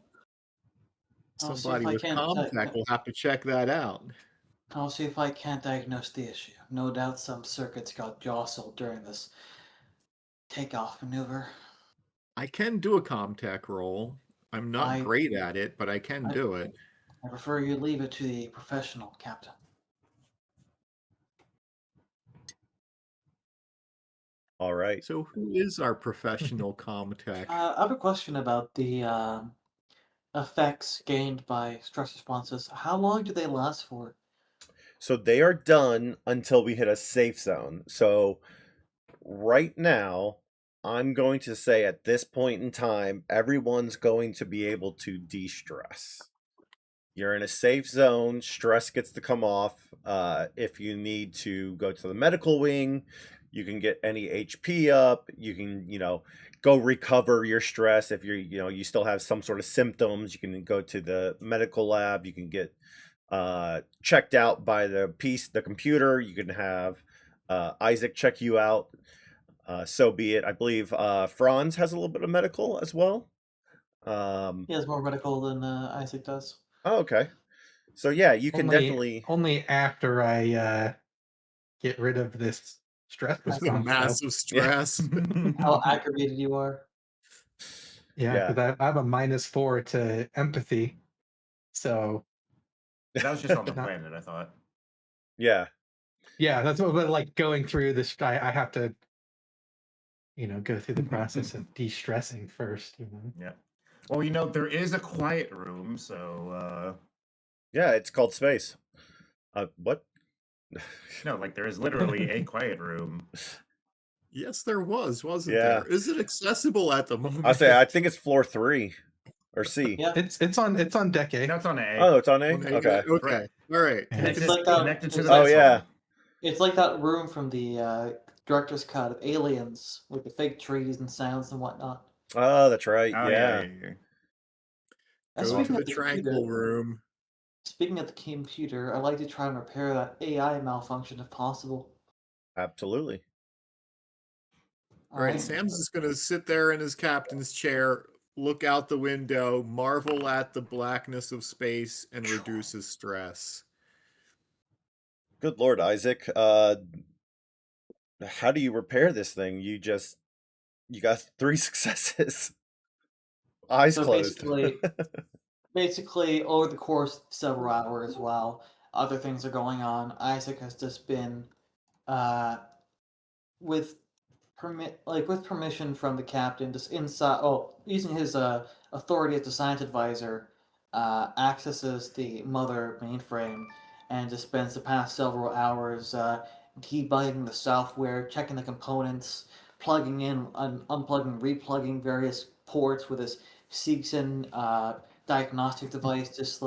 Somebody with Comtech will have to check that out. I'll see if I can't diagnose the issue. No doubt some circuits got jostled during this takeoff maneuver. I can do a Comtech roll. I'm not great at it, but I can do it. I prefer you leave it to the professional, Captain. All right. So who is our professional Comtech? I have a question about the effects gained by stress responses. How long do they last for? So they are done until we hit a safe zone. So right now, I'm going to say at this point in time, everyone's going to be able to de-stress. You're in a safe zone. Stress gets to come off. If you need to go to the medical wing, you can get any HP up. You can, go recover your stress. If you still have some sort of symptoms, you can go to the medical lab. You can get checked out by the computer. You can have Isaac check you out. So be it. I believe Franz has a little bit of medical as well. He has more medical than Isaac does. Oh, okay. So yeah, you can definitely only after I get rid of this stress response. Massive stress. How aggravated you are. Yeah, because I have a -4 to empathy. So that was just on the planet, I thought. Yeah. Yeah, that's what. But like going through this, I have to, go through the process of de-stressing first. Yeah. Well, there is a quiet room, so. Yeah, it's called space. What? No, like there is literally a quiet room. Yes, there wasn't there? Is it accessible at the moment? I think it's floor 3 or C. Yeah, it's on deck A. No, it's on A. Oh, it's on A. Okay. Okay. All right. It's like that. Connected to the Oh vessel. yeah. It's like that room from the director's cut of Aliens with the fake trees and sounds and whatnot. Oh, that's right. Oh, yeah. Go to the tranquil room. Speaking of the computer, I'd like to try and repair that AI malfunction if possible. Absolutely. All right, Sam's just going to sit there in his captain's chair, look out the window, marvel at the blackness of space, and reduce his stress. Good Lord, Isaac. How do you repair this thing? You just You got 3 successes. Eyes So closed. basically, over the course of several hours, while other things are going on, Isaac has just been, with with permission from the captain, just inside. Oh, using his authority as the science advisor, accesses the mother mainframe, and just spends the past several hours debugging the software, checking the components, plugging in, unplugging, replugging various ports with his Seegson diagnostic device, just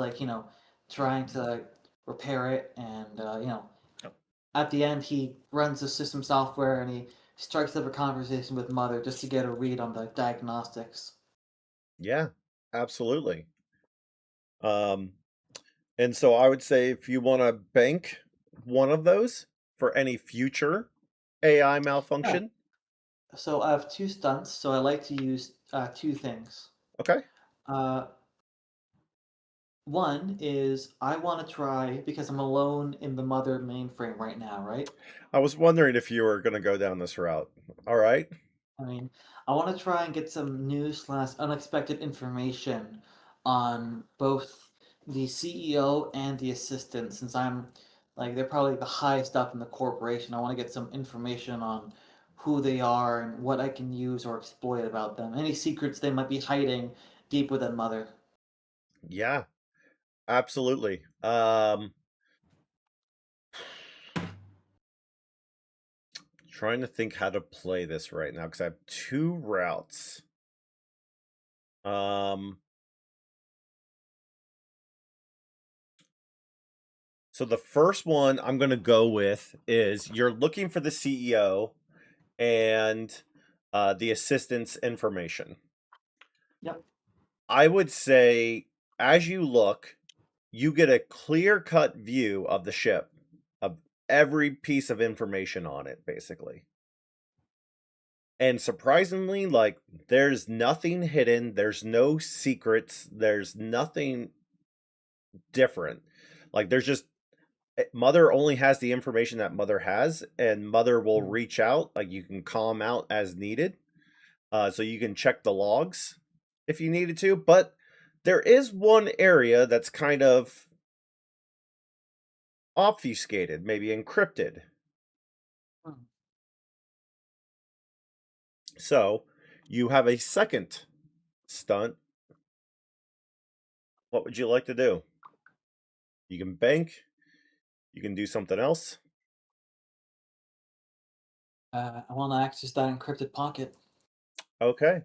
trying to repair it, and at the end he runs the system software and he strikes up a conversation with Mother just to get a read on the diagnostics. Yeah, absolutely. And so I would say if you want to bank one of those for any future AI malfunction. So I have 2 stunts, so I like to use 2 things. Okay. One is I want to try, because I'm alone in the Mother mainframe right now, right? I was wondering if you were going to go down this route. All right. I mean, I want to try and get some news / unexpected information on both the CEO and the assistant, since they're probably the highest up in the corporation. I want to get some information on who they are and what I can use or exploit about them. Any secrets they might be hiding deep within Mother. Yeah, absolutely. Trying to think how to play this right now because I have 2 routes. So the first one I'm going to go with is you're looking for the CEO and the assistant's information. Yep. I would say as you look, you get a clear-cut view of the ship, of every piece of information on it, basically. And surprisingly, there's nothing hidden, there's no secrets, there's nothing different. There's just Mother only has the information that Mother has, and Mother will reach out. You can call them out as needed. So you can check the logs if you needed to. But there is one area that's kind of obfuscated, maybe encrypted. So you have a second stunt. What would you like to do? You can bank. You can do something else. I want to access that encrypted pocket. Okay.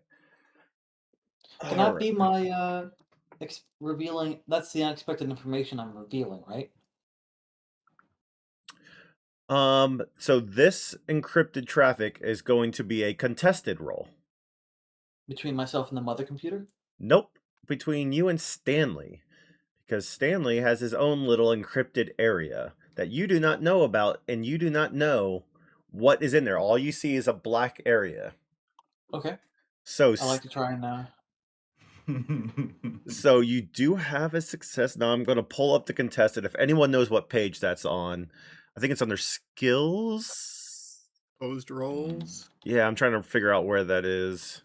Can that be my revealing? That's the unexpected information I'm revealing, right? So this encrypted traffic is going to be a contested roll. Between myself and the Mother computer? Nope. Between you and Stanley. Because Stanley has his own little encrypted area that you do not know about, and you do not know what is in there. All you see is a black area. Okay. So I like to try and so you do have a success. Now I'm going to pull up the contested. If anyone knows what page that's on, I think it's under skills. Opposed rolls. Yeah, I'm trying to figure out where that is.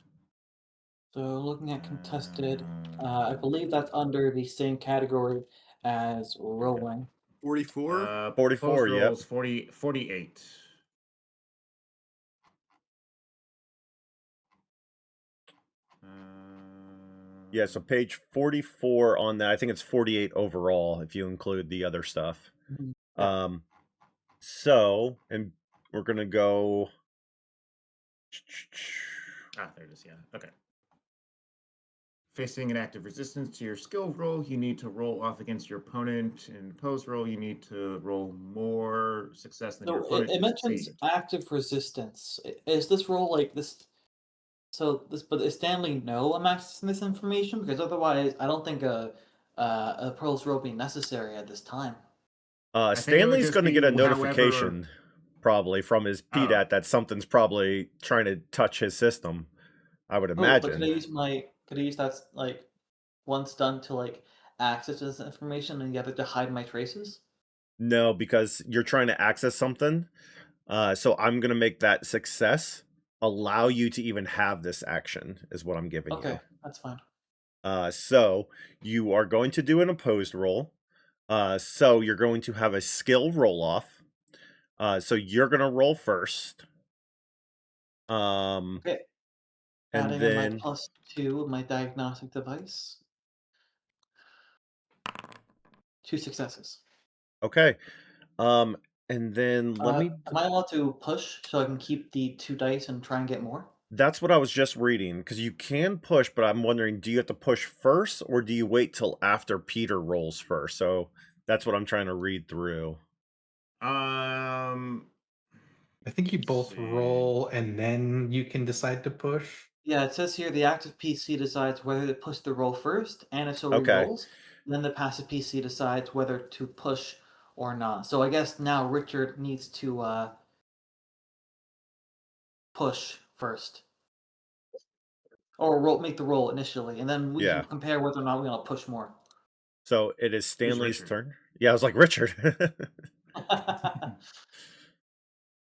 So looking at contested, I believe that's under the same category as rolling. 44? 44, yep. Rolls 48. Yeah, so page 44 on that. I think it's 48 overall if you include the other stuff. Yeah. So, and we're going to go... There it is, yeah. Okay. Facing an active resistance to your skill roll, you need to roll off against your opponent. In opposed roll, you need to roll more success than your opponent. It mentions active resistance. Is this roll like this? So this, but does Stanley know I'm accessing this information? Because otherwise, I don't think a opposed roll be necessary at this time. Stanley's going to get a notification probably from his PDAT that something's probably trying to touch his system. I would imagine. But could I use that once done to access this information and the other to hide my traces? No, because you're trying to access something. So I'm going to make that success allow you to even have this action, is what I'm giving Okay, you. that's fine. So you are going to do an opposed roll. So you're going to have a skill roll off. So you're going to roll first. Okay. And Adding in my then +2 of my diagnostic device. 2 successes. okay. And then let me. Am I allowed to push so I can keep the 2 dice and try and get more? That's what I was just reading, because you can push, but I'm wondering, do you have to push first, or do you wait till after Peter rolls first? So that's what I'm trying to read through. I think you both roll and then you can decide to push. Yeah, it says here the active PC decides whether to push the roll first, and if so, Okay. re-rolls. Then the passive PC decides whether to push or not. So I guess now Richard needs to push first. Or make the roll initially, and then we Yeah. can compare whether or not we want to push more. So it is Stanley's Richard? turn. Yeah, I was like, Richard.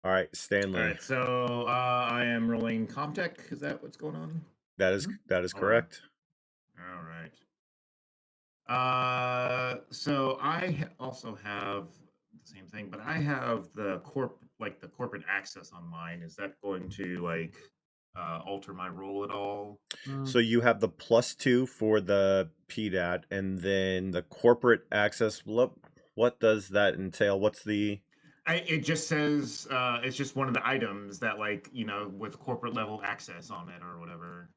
All right, Stanley. All right, so I am rolling Comtech. Is that what's going on? That is Hold on. correct. All right. So I also have the same thing, but I have the corporate access on mine. Is that going to alter my roll at all? So you have the +2 for the PDAT, and then the corporate access. What does that entail? What's the? It just says it's just one of the items that with corporate level access on it or whatever.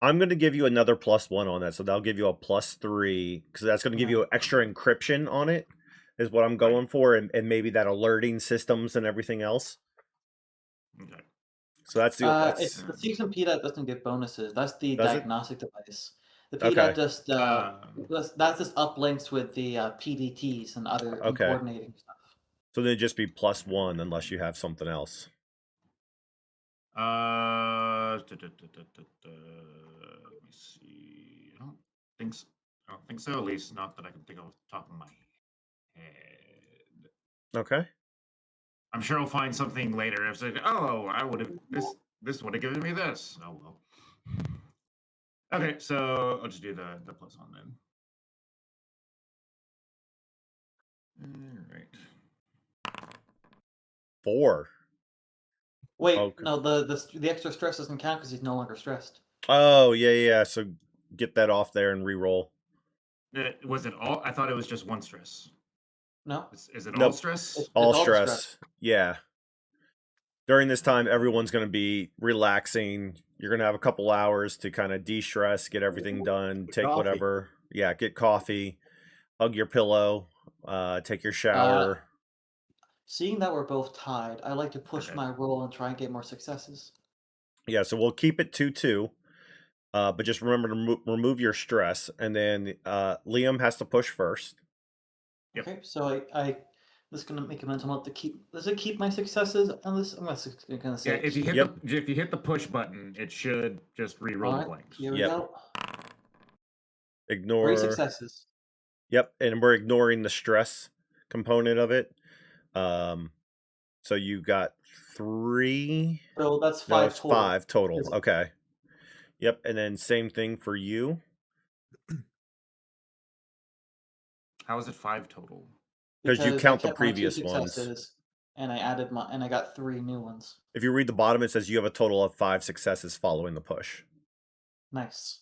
I'm going to give you another +1 on that, so that'll give you a +3, because that's going to give you extra encryption on it, is what I'm going for, and maybe that alerting systems and everything else. Okay. So that's the. The season PDAT doesn't get bonuses. That's the Does it? diagnostic device. The Okay. PDAT just that's just uplinks with the PDTs and other and Okay. coordinating stuff. So then it'd just be +1 unless you have something else. Let me see. I don't think so. At least not that I can think of off the top of my head. Okay. I'm sure I'll find something later. It's like, oh, I would have this would have given me this. Oh well. Okay, so I'll just do the +1 then. All right. 4. Wait, Okay. no, the extra stress doesn't count because he's no longer stressed. Oh, yeah. So get that off there and re-roll. Was it all? I thought it was just one stress. No. Is it all Nope. stress? It's All all stress. Yeah. During this time, everyone's going to be relaxing. You're going to have a couple hours to kind of de-stress, get everything done, take coffee. whatever. Yeah, get coffee, hug your pillow, take your shower. Seeing that we're both tied, I like to push Okay. my roll and try and get more successes. Yeah, so we'll keep it 2-2. But just remember to remove your stress, and then Liam has to push first. Yep. Okay, so I just gonna make a mental note to keep. Does it keep my successes on this? I'm gonna say. Yeah, if you hit the push button, it should just re-roll the Alright, blanks. here we Yep. go. Ignore. 3 successes. Yep, and we're ignoring the stress component of it. So you got 3. So that's 5 No, it's total. 5 total. Is it- Okay. Yep, and then same thing for you. How is it 5 total? Because you I count the kept my 2 previous ones. successes, and I added and I got 3 new ones. If you read the bottom, it says you have a total of 5 successes following the push. Nice.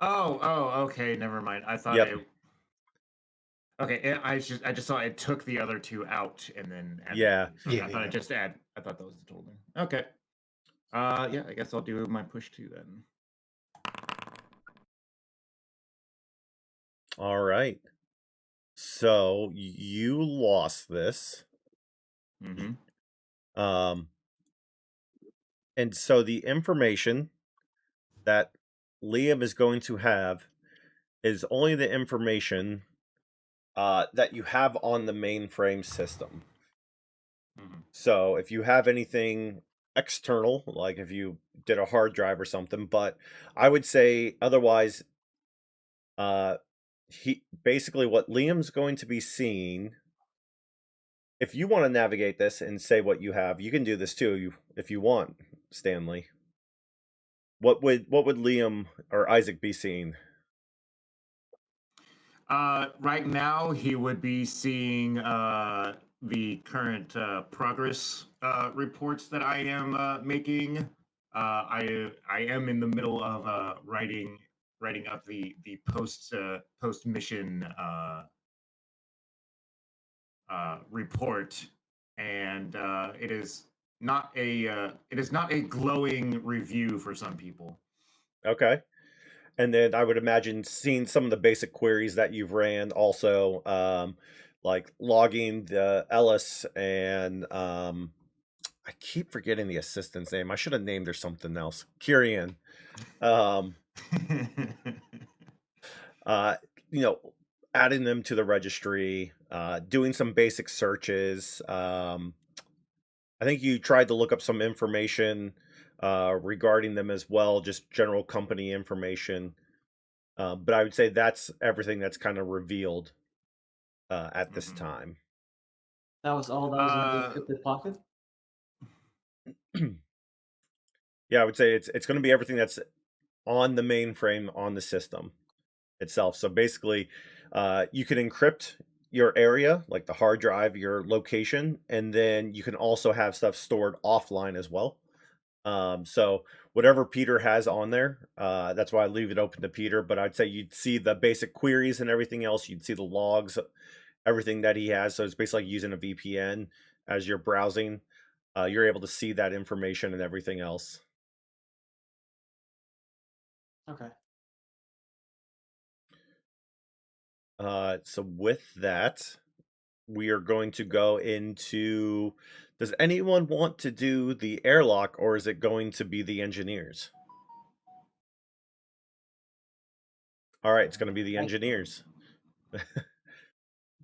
Oh, okay. Never mind. I thought Yep. it. Okay, I just saw it took the other 2 out and then added Yeah. them. So Yeah, I thought it just add. I thought that was the total. Then. Okay. Yeah. I guess I'll do my push 2 then. All right. So you lost this. Mm-hmm. And so the information that Liam is going to have is only the information that you have on the mainframe system. Mm-hmm. So if you have anything external, like if you did a hard drive or something, but I would say otherwise, he basically what Liam's going to be seeing if you want to navigate this and say what you have, you can do this too, if you want, Stanley. What would Liam or Isaac be seeing? Right now, he would be seeing the current progress reports that I am making. I am in the middle of writing up the post mission report, and it is not a glowing review for some people. Okay. And then I would imagine seeing some of the basic queries that you've ran also, like logging the Ellis and I keep forgetting the assistant's name. I should have named her something else. Kyrian. Um, you know, adding them to the registry, doing some basic searches. I think you tried to look up some information regarding them as well, just general company information. But I would say that's everything that's kind of revealed at this time. That was all that was in the encrypted pocket? Yeah, I would say it's going to be everything that's on the mainframe on the system itself. So basically, you can encrypt your area, like the hard drive, your location, and then you can also have stuff stored offline as well. So whatever Peter has on there, that's why I leave it open to Peter. But I'd say you'd see the basic queries and everything else. You'd see the logs, everything that he has. So it's basically like using a VPN as you're browsing. You're able to see that information and everything else. Okay. So with that, we are going to go into. Does anyone want to do the airlock, or is it going to be the engineers? All right, it's going to be the engineers.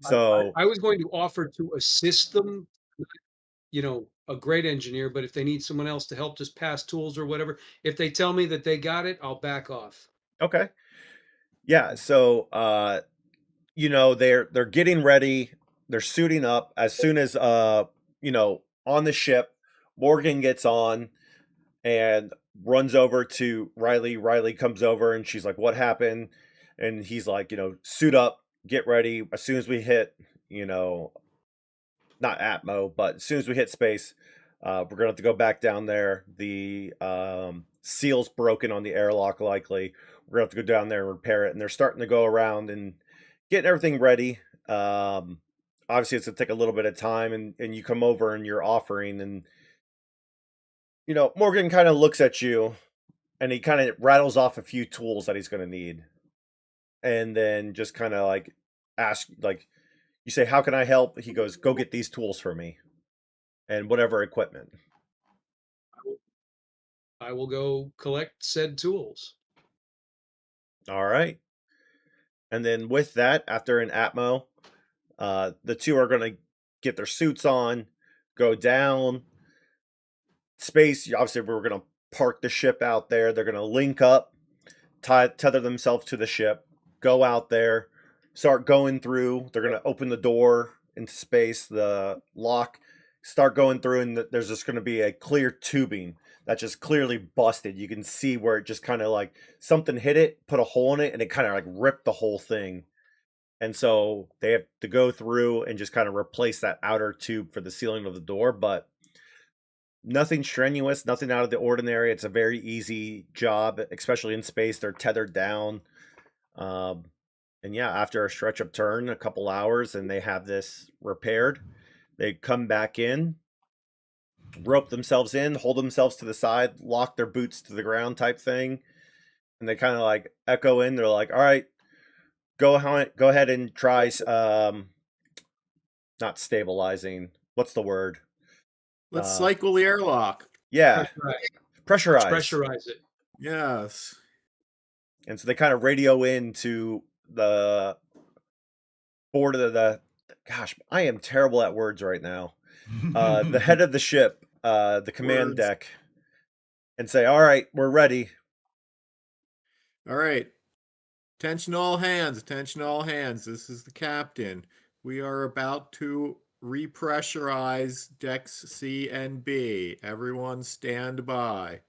So I was going to offer to assist them, a great engineer, but if they need someone else to help just pass tools or whatever, if they tell me that they got it, I'll back off. okay, yeah. So they're getting ready. They're suiting up as soon as on the ship. Morgan gets on and runs over to Riley. Riley comes over and she's like, "What happened?" And he's like, "Suit up, get ready. As soon as we hit, not Atmo, but as soon as we hit space, we're gonna have to go back down there. The seal's broken on the airlock, likely. We're gonna have to go down there and repair it." And they're starting to go around and getting everything ready. Obviously, it's gonna take a little bit of time, and you come over and you're offering, and Morgan kind of looks at you, and he kind of rattles off a few tools that he's gonna need, and then just kind of like ask, like, you say, "How can I help?" He goes, "Go get these tools for me, and whatever equipment." I will go collect said tools. All right. And then with that, after an Atmo, the two are going to get their suits on, go down. Space, obviously, we're going to park the ship out there. They're going to link up, tether themselves to the ship, go out there, start going through. They're going to open the door into space, the lock, start going through, and there's just going to be a clear tubing that's just clearly busted. You can see where it just kind of like something hit it, put a hole in it, and it kind of like ripped the whole thing. And so they have to go through and just kind of replace that outer tube for the sealing of the door, but nothing strenuous, nothing out of the ordinary. It's a very easy job, especially in space. They're tethered down. And yeah, after a stretch of turn, a couple hours, and they have this repaired. They come back in, rope themselves in, hold themselves to the side, lock their boots to the ground type thing. And they kind of like echo in. They're like, "All right, go ahead and try not stabilizing. What's the word? Let's cycle the airlock. Yeah. Pressurize. Pressurize it. Yes. And so they kind of radio into the board of the gosh, I am terrible at words right now. The head of the ship, the command deck, and say, "All right, we're ready." All right. Attention all hands. Attention all hands. This is the captain. We are about to repressurize decks C and B. Everyone stand by.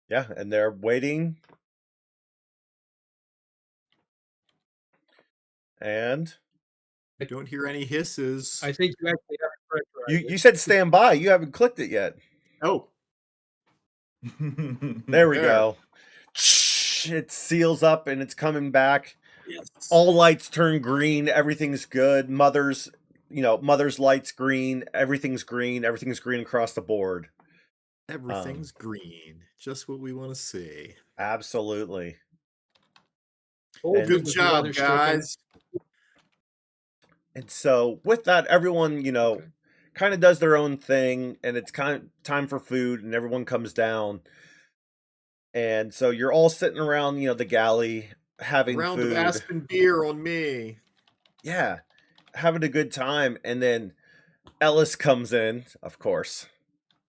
Yeah, and they're waiting. And I don't hear any hisses. I think you actually have it correct. you said stand by. You haven't clicked it yet. Oh. There we go. It seals up and it's coming back. Yes. All lights turn green. Everything's good. Mother's lights green. Everything's green. Everything's green across the board. Everything's green. Just what we want to see. Absolutely. And Good job, guys. And so with that, everyone, kind of does their own thing, and it's kind of time for food, and everyone comes down. And so you're all sitting around, the galley, having Round food. of Aspen beer on me. Yeah, having a good time. And then Ellis comes in, of course.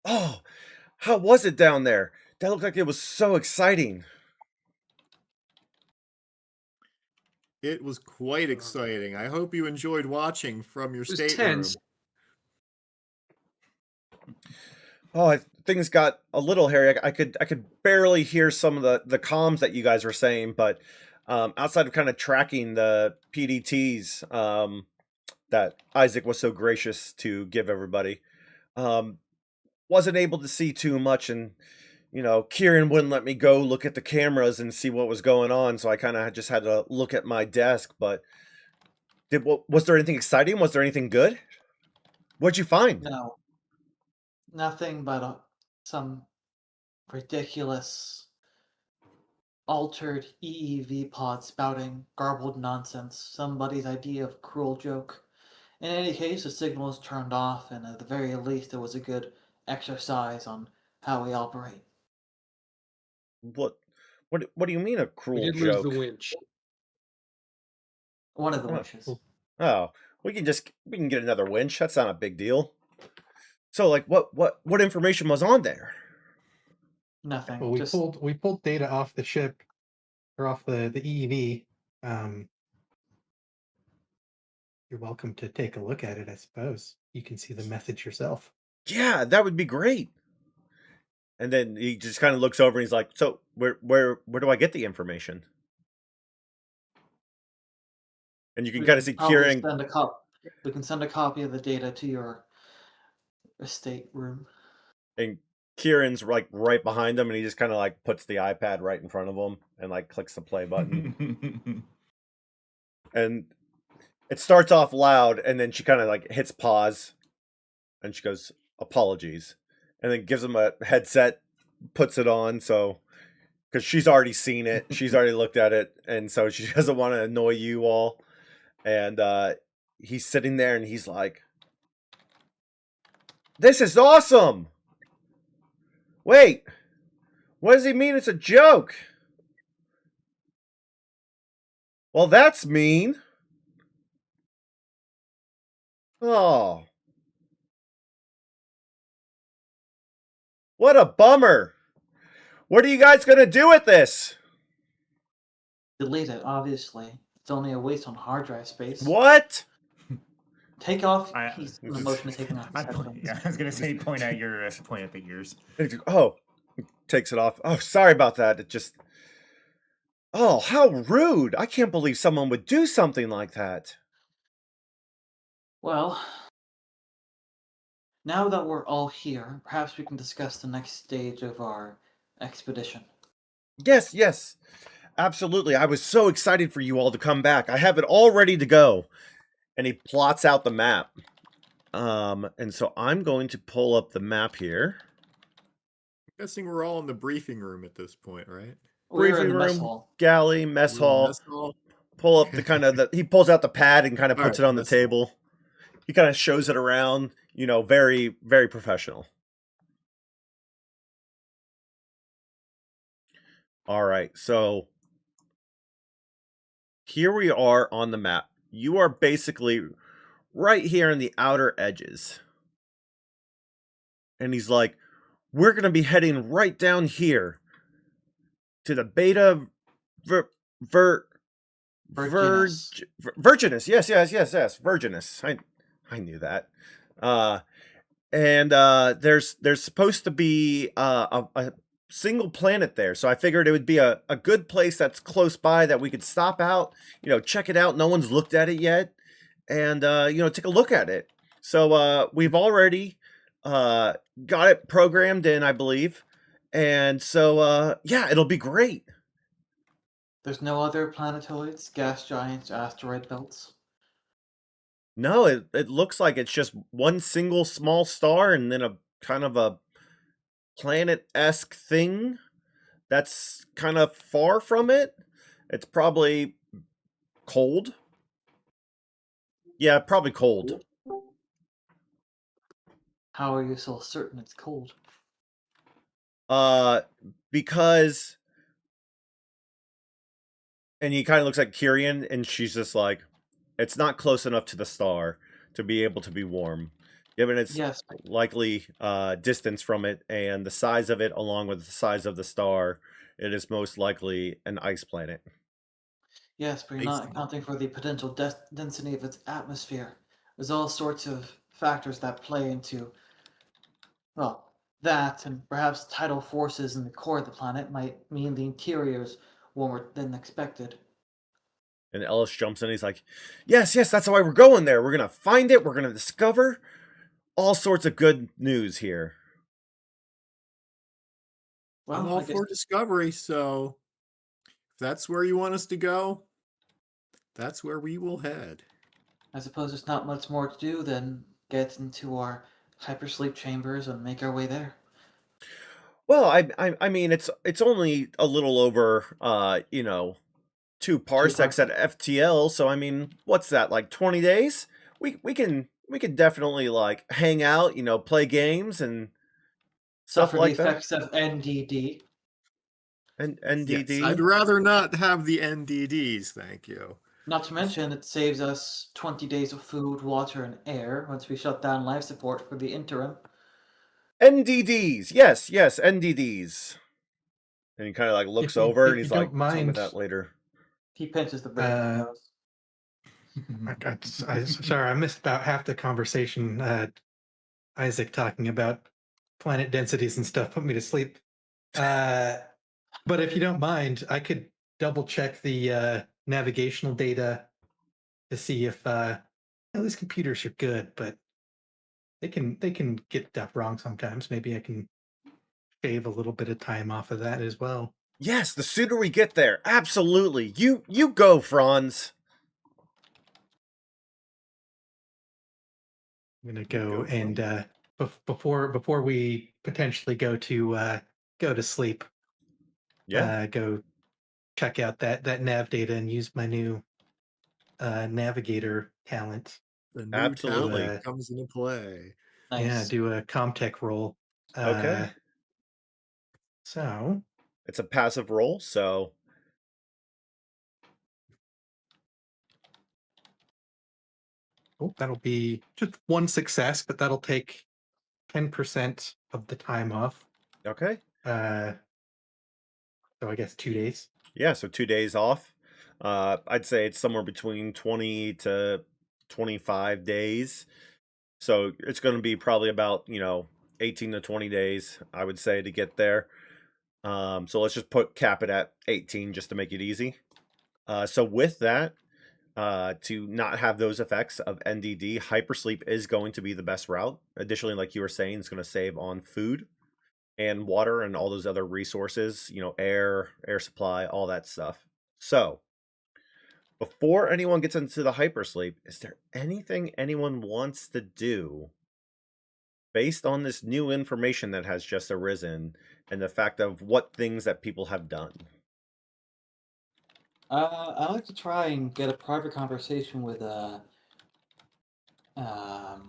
Oh, how was it down there? That looked like it was so exciting. It was quite exciting. I hope you enjoyed watching from your stateroom. Tense. Oh, things got a little hairy. I could barely hear some of the comms that you guys were saying, but outside of kind of tracking the PDTs that Isaac was so gracious to give everybody, wasn't able to see too much, and Kieran wouldn't let me go look at the cameras and see what was going on, so I kind of just had to look at my desk. But was there anything exciting? Was there anything good? What'd you find? No. Nothing but some ridiculous altered EEV pod spouting garbled nonsense, somebody's idea of cruel joke. In any case, the signal is turned off, and at the very least, it was a good exercise on how we operate. What do you mean a We cruel did lose joke? the winch. One of the Oh. wishes. Oh, we can get another winch. That's not a big deal. So, like, what information was on there? Nothing. Well, we just pulled data off the ship, or off the EEV. You're welcome to take a look at it, I suppose. You can see the message yourself. Yeah, that would be great. And then he just kind of looks over and he's like, "So, where do I get the information?" And you can kind of see probably Kieran. we can send a copy of the data to your estate room. And Kieran's like right behind him, and he just kind of like puts the iPad right in front of him and like clicks the play button. And it starts off loud, and then she kind of like hits pause, and she goes, "Apologies," and then gives him a headset, puts it on, so because she's already seen it, she's already looked at it, and so she doesn't want to annoy you all. And he's sitting there, and he's like, "This is awesome! Wait, what does he mean it's a joke? Well, that's mean. Oh. What a bummer. What are you guys going to do with this?" Delete it, obviously. It's only a waste on hard drive space. What? Take off. He's in the motion of taking off his I headphones. was gonna say point at the ears. Oh, takes it off. Oh, sorry about that. It just... Oh, how rude. I can't believe someone would do something like that. Well, now that we're all here, perhaps we can discuss the next stage of our expedition. Yes. Absolutely. I was so excited for you all to come back. I have it all ready to go. And he plots out the map. And so I'm going to pull up the map here. I'm guessing we're all in the briefing room at this point, right? We're in Briefing the mess room, hall. galley, mess hall. Pull up he pulls out the pad and kind of puts it on the table. He kind of shows it around, very, very professional. All right, so here we are on the map. You are basically right here in the outer edges. And he's like, we're going to be heading right down here to the Beta Virginus. Virginus. Yes. Virginus. I knew that. And there's supposed to be a single planet there, so I figured it would be a good place that's close by that we could stop out, check it out. No one's looked at it yet, and take a look at it. So we've already got it programmed in, I believe, and so yeah, it'll be great. There's no other planetoids, gas giants, asteroid belts. No, it looks like it's just one single small star and then a kind of a planet-esque thing that's kind of far from it. It's probably cold. Yeah, probably cold. How are you so certain it's cold? Because, and he kind of looks at Kyrian, and she's just like, it's not close enough to the star to be able to be warm, given its Yes, likely distance from it and the size of it, along with the size of the star. It is most likely an ice planet. yes, but you're not accounting for the potential density of its atmosphere. There's all sorts of factors that play into, well, that and perhaps tidal forces in the core of the planet might mean the interior is warmer than expected. And Ellis jumps in. He's like, yes, that's why we're going there. We're going to find it. We're going to discover all sorts of good news here. Well, I'm all I guess for discovery, so if that's where you want us to go, that's where we will head. I suppose there's not much more to do than get into our hypersleep chambers and make our way there. Well, I mean, it's only a little over 2 parsecs at FTL, so I mean, what's that, like 20 days? We can definitely like hang out, play games and stuff Suffer like the that. effects of NDD. And NDD. Yes, I'd rather not have the NDDs, thank you. Not to mention, it saves us 20 days of food, water, and air once we shut down life support for the interim. NDDs. Yes, NDDs. And he kind of like looks over and he's like, tell me that later. He pinches the bridge of his nose. Sorry, I missed about half the conversation. Isaac talking about planet densities and stuff put me to sleep. But if you don't mind, I could double check the navigational data to see if these computers are good, but they can get stuff wrong sometimes. Maybe I can shave a little bit of time off of that as well. Yes, the sooner we get there, absolutely. You go, Franz. I'm gonna go and before we potentially go to sleep. Yeah. Go check out that nav data and use my new navigator talent. The new Absolutely. talent comes into play. Nice. Yeah, do a Comtech roll. Okay. So it's a passive roll, so that'll be just one success, but that'll take 10% of the time off. Okay. So I guess 2 days. Yeah, so 2 days off. I'd say it's somewhere between 20 to 25 days. So it's going to be probably about, 18 to 20 days, I would say, to get there. So let's just cap it at 18 just to make it easy. So with that, to not have those effects of NDD, hypersleep is going to be the best route. Additionally, like you were saying, it's going to save on food and water and all those other resources, air supply, all that stuff. So before anyone gets into the hypersleep, is there anything anyone wants to do based on this new information that has just arisen and the fact of what things that people have done? I'd like to try and get a private conversation with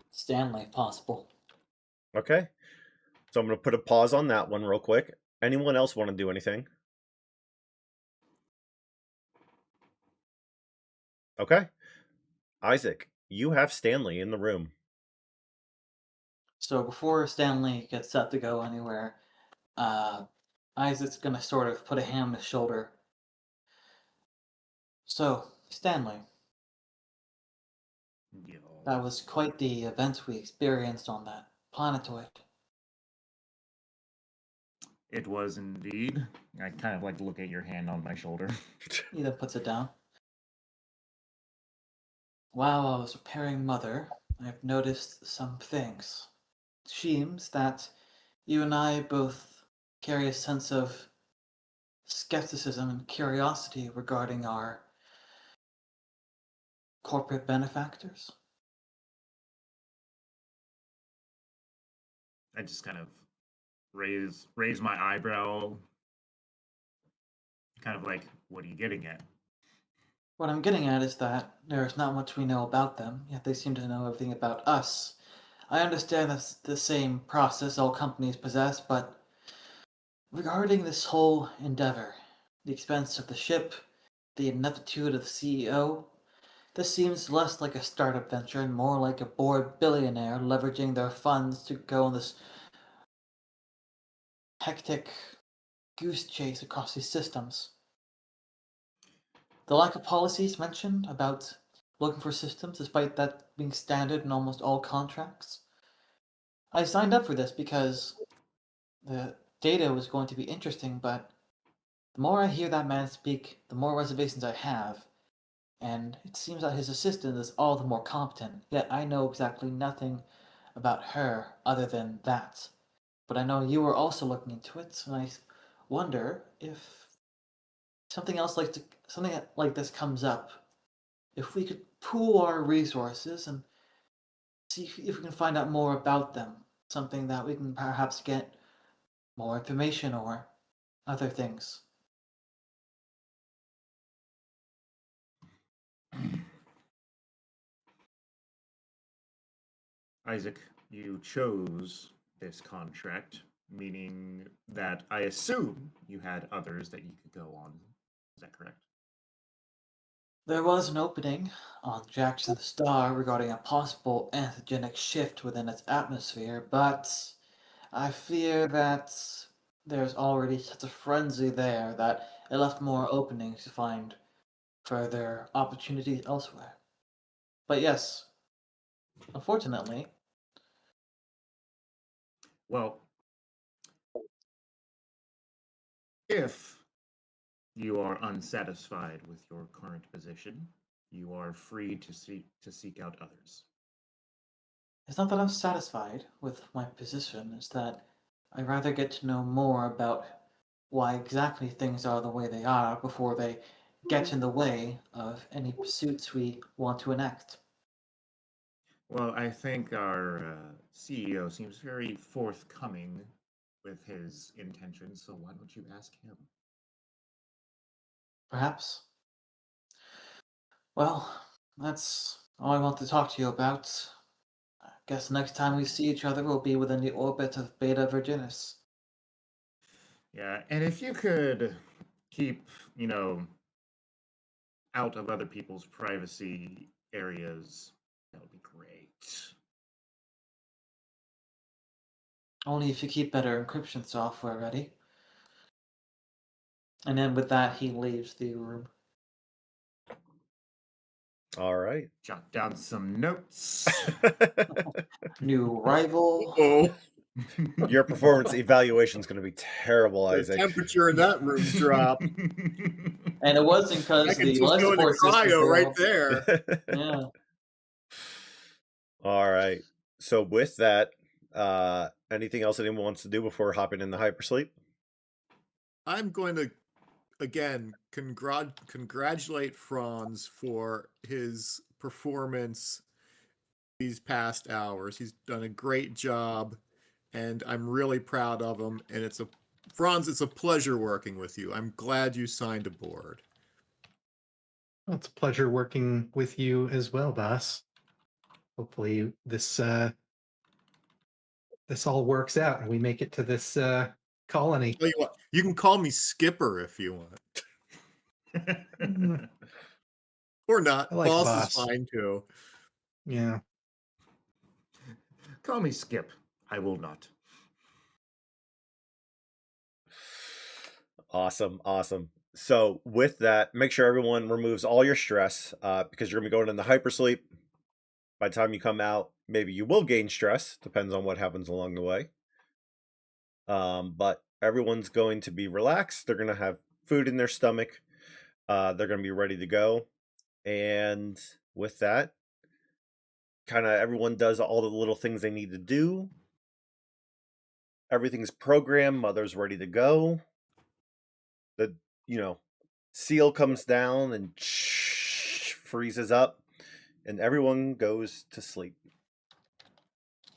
Stanley, if possible. Okay. So I'm going to put a pause on that one real quick. Anyone else want to do anything? Okay. Isaac, you have Stanley in the room. So before Stanley gets set to go anywhere, Isaac's going to sort of put a hand on his shoulder. So, Stanley. That was quite the event we experienced on that planetoid. It was indeed. I kind of like to look at your hand on my shoulder. He then puts it down. While I was repairing Mother, I've noticed some things. It seems that you and I both carry a sense of skepticism and curiosity regarding our corporate benefactors. I just kind of raise my eyebrow, kind of like, what are you getting at? What I'm getting at is that there's not much we know about them, yet they seem to know everything about us. I understand that's the same process all companies possess, but regarding this whole endeavor, the expense of the ship, the ineptitude of the CEO, this seems less like a startup venture and more like a bored billionaire leveraging their funds to go on this hectic goose chase across these systems. The lack of policies mentioned about looking for systems, despite that being standard in almost all contracts. I signed up for this because the data was going to be interesting, but the more I hear that man speak, the more reservations I have. And it seems that his assistant is all the more competent, yet I know exactly nothing about her other than that. But I know you were also looking into it, and I wonder if something like this comes up, if we could pool our resources and see if we can find out more about them, something that we can perhaps get more information or other things. Isaac, you chose this contract, meaning that I assume you had others that you could go on. Is that correct? There was an opening on Jackson Star regarding a possible anthogenic shift within its atmosphere, but I fear that there's already such a frenzy there that it left more openings to find further opportunities elsewhere. But yes, unfortunately, Well, if you are unsatisfied with your current position, you are free to seek out others. it's not that I'm satisfied with my position, it's that I'd rather get to know more about why exactly things are the way they are before they get in the way of any pursuits we want to enact. Well, I think our CEO seems very forthcoming with his intentions, so why don't you ask him? Perhaps. Well, that's all I want to talk to you about. I guess next time we see each other will be within the orbit of Beta Virginis. Yeah, and if you could keep, out of other people's privacy areas, that would be great. Only if you keep better encryption software ready. And then with that, he leaves the room. All right. Jot down some notes. New rival. Oh, Your performance evaluation is going to be terrible, the Isaac. temperature in that room dropped. And it wasn't because I can the just life go into support system cryo right failed. there. Yeah. All right. So with that, anything else anyone wants to do before hopping in the hypersleep? I'm going to again congratulate Franz for his performance these past hours. He's done a great job, and I'm really proud of him. And Franz, it's a pleasure working with you. I'm glad you signed aboard. Well, it's a pleasure working with you as well, boss. Hopefully this all works out and we make it to this colony. Tell you what, you can call me Skipper if you want. Or not. I like Boss boss. is fine too. Yeah. Call me Skip. I will not. Awesome. So with that, make sure everyone removes all your stress because you're going to be going into hypersleep. By the time you come out, maybe you will gain stress. Depends on what happens along the way. But everyone's going to be relaxed. They're going to have food in their stomach. They're going to be ready to go. And with that, kind of everyone does all the little things they need to do. Everything's programmed. Mother's ready to go. The seal comes down and freezes up, and everyone goes to sleep.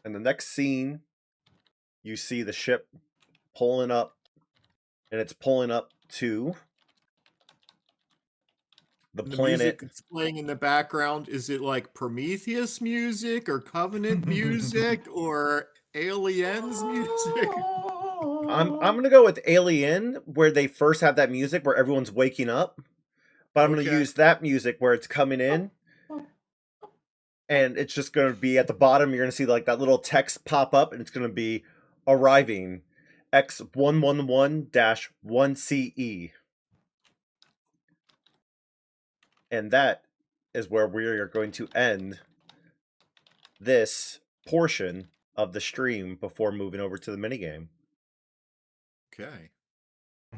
And the next scene, you see the ship pulling up, and it's pulling up to the planet. Music that's playing in the background, is it like Prometheus music or Covenant music or Aliens music? I'm gonna go with Alien, where they first have that music where everyone's waking up, but I'm gonna use that music where it's coming in, and it's just gonna be at the bottom. You're gonna see like that little text pop up, and it's gonna be arriving X111-1CE. And that is where we are going to end this portion of the stream before moving over to the minigame. Okay.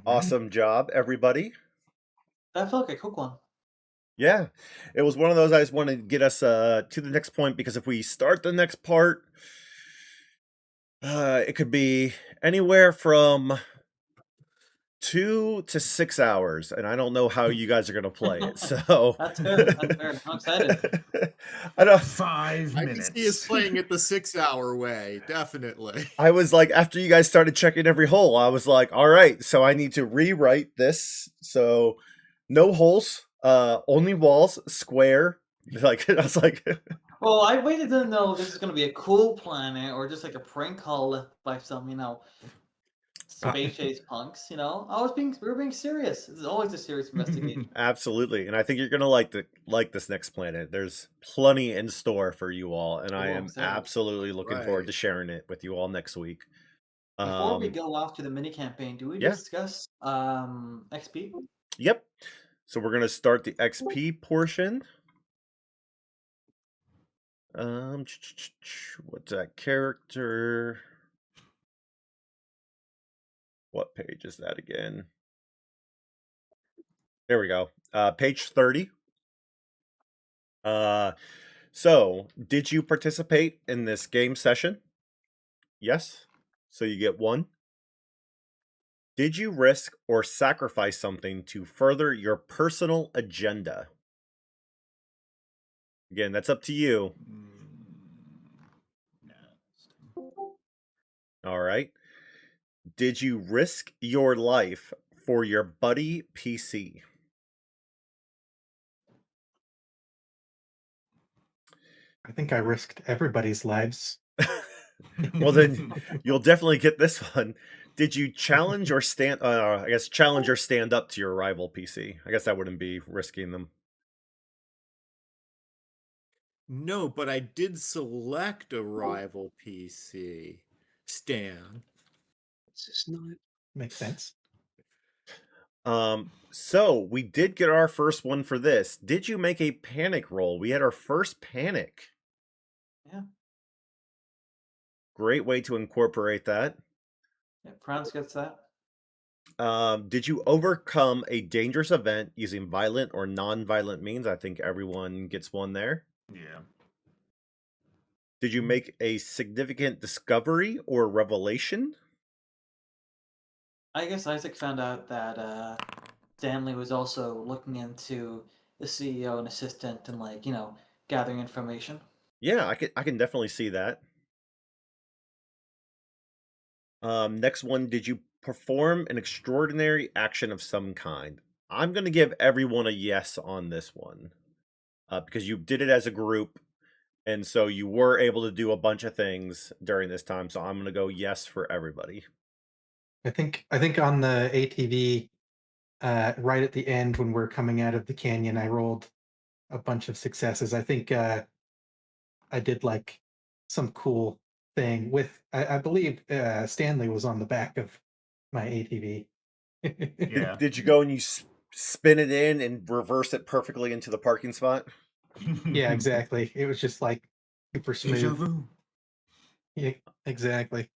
Awesome job, everybody. That felt like a quick one. Yeah, it was one of those I just wanted to get us to the next point, because if we start the next part, it could be anywhere from 2 to 6 hours, and I don't know how you guys are going to play it. So That's fair. That's fair. I'm excited. I don't. 5 I minutes. can see us playing it the 6-hour way, definitely. I was like, after you guys started checking every hole, I was like, all right, so I need to rewrite this. So no holes, only walls, square. Like I was like, Well, I waited to know this is going to be a cool planet or just like a prank call left by some, space chase punks. We were being serious. This is always a serious investigation. absolutely, and I think you're gonna like this next planet. There's plenty in store for you all, and I am excited. absolutely looking forward Right. to sharing it with you all next week. Before we go off to the mini campaign, do we Yeah. discuss XP? Yep. So we're gonna start the XP portion. What's that character? What page is that again? There we go. Page 30. So did you participate in this game session? Yes. So you get 1. Did you risk or sacrifice something to further your personal agenda? Again, that's up to you. All right. Did you risk your life for your buddy PC? I think I risked everybody's lives. Well, then you'll definitely get this one. Did you challenge or stand? I guess challenge or stand up to your rival PC. I guess that wouldn't be risking them. No, but I did select a rival PC. Stan. It's just not. Makes sense. So we did get our first one for this. Did you make a panic roll? We had our first panic. Yeah. Great way to incorporate that. Yeah, Franz gets that. Did you overcome a dangerous event using violent or non-violent means? I think everyone gets one there. Yeah. Did you make a significant discovery or revelation? I guess Isaac found out that Stanley was also looking into the CEO and assistant and gathering information. Yeah, I can definitely see that. Next one, did you perform an extraordinary action of some kind? I'm going to give everyone a yes on this one. Because you did it as a group, and so you were able to do a bunch of things during this time, so I'm going to go yes for everybody. I think on the ATV, right at the end when we're coming out of the canyon, I rolled a bunch of successes. I think I did like some cool thing with. I believe Stanley was on the back of my ATV. Yeah. Did you go and you spin it in and reverse it perfectly into the parking spot? Yeah, exactly. It was just like super Deja smooth. vu. Yeah, exactly.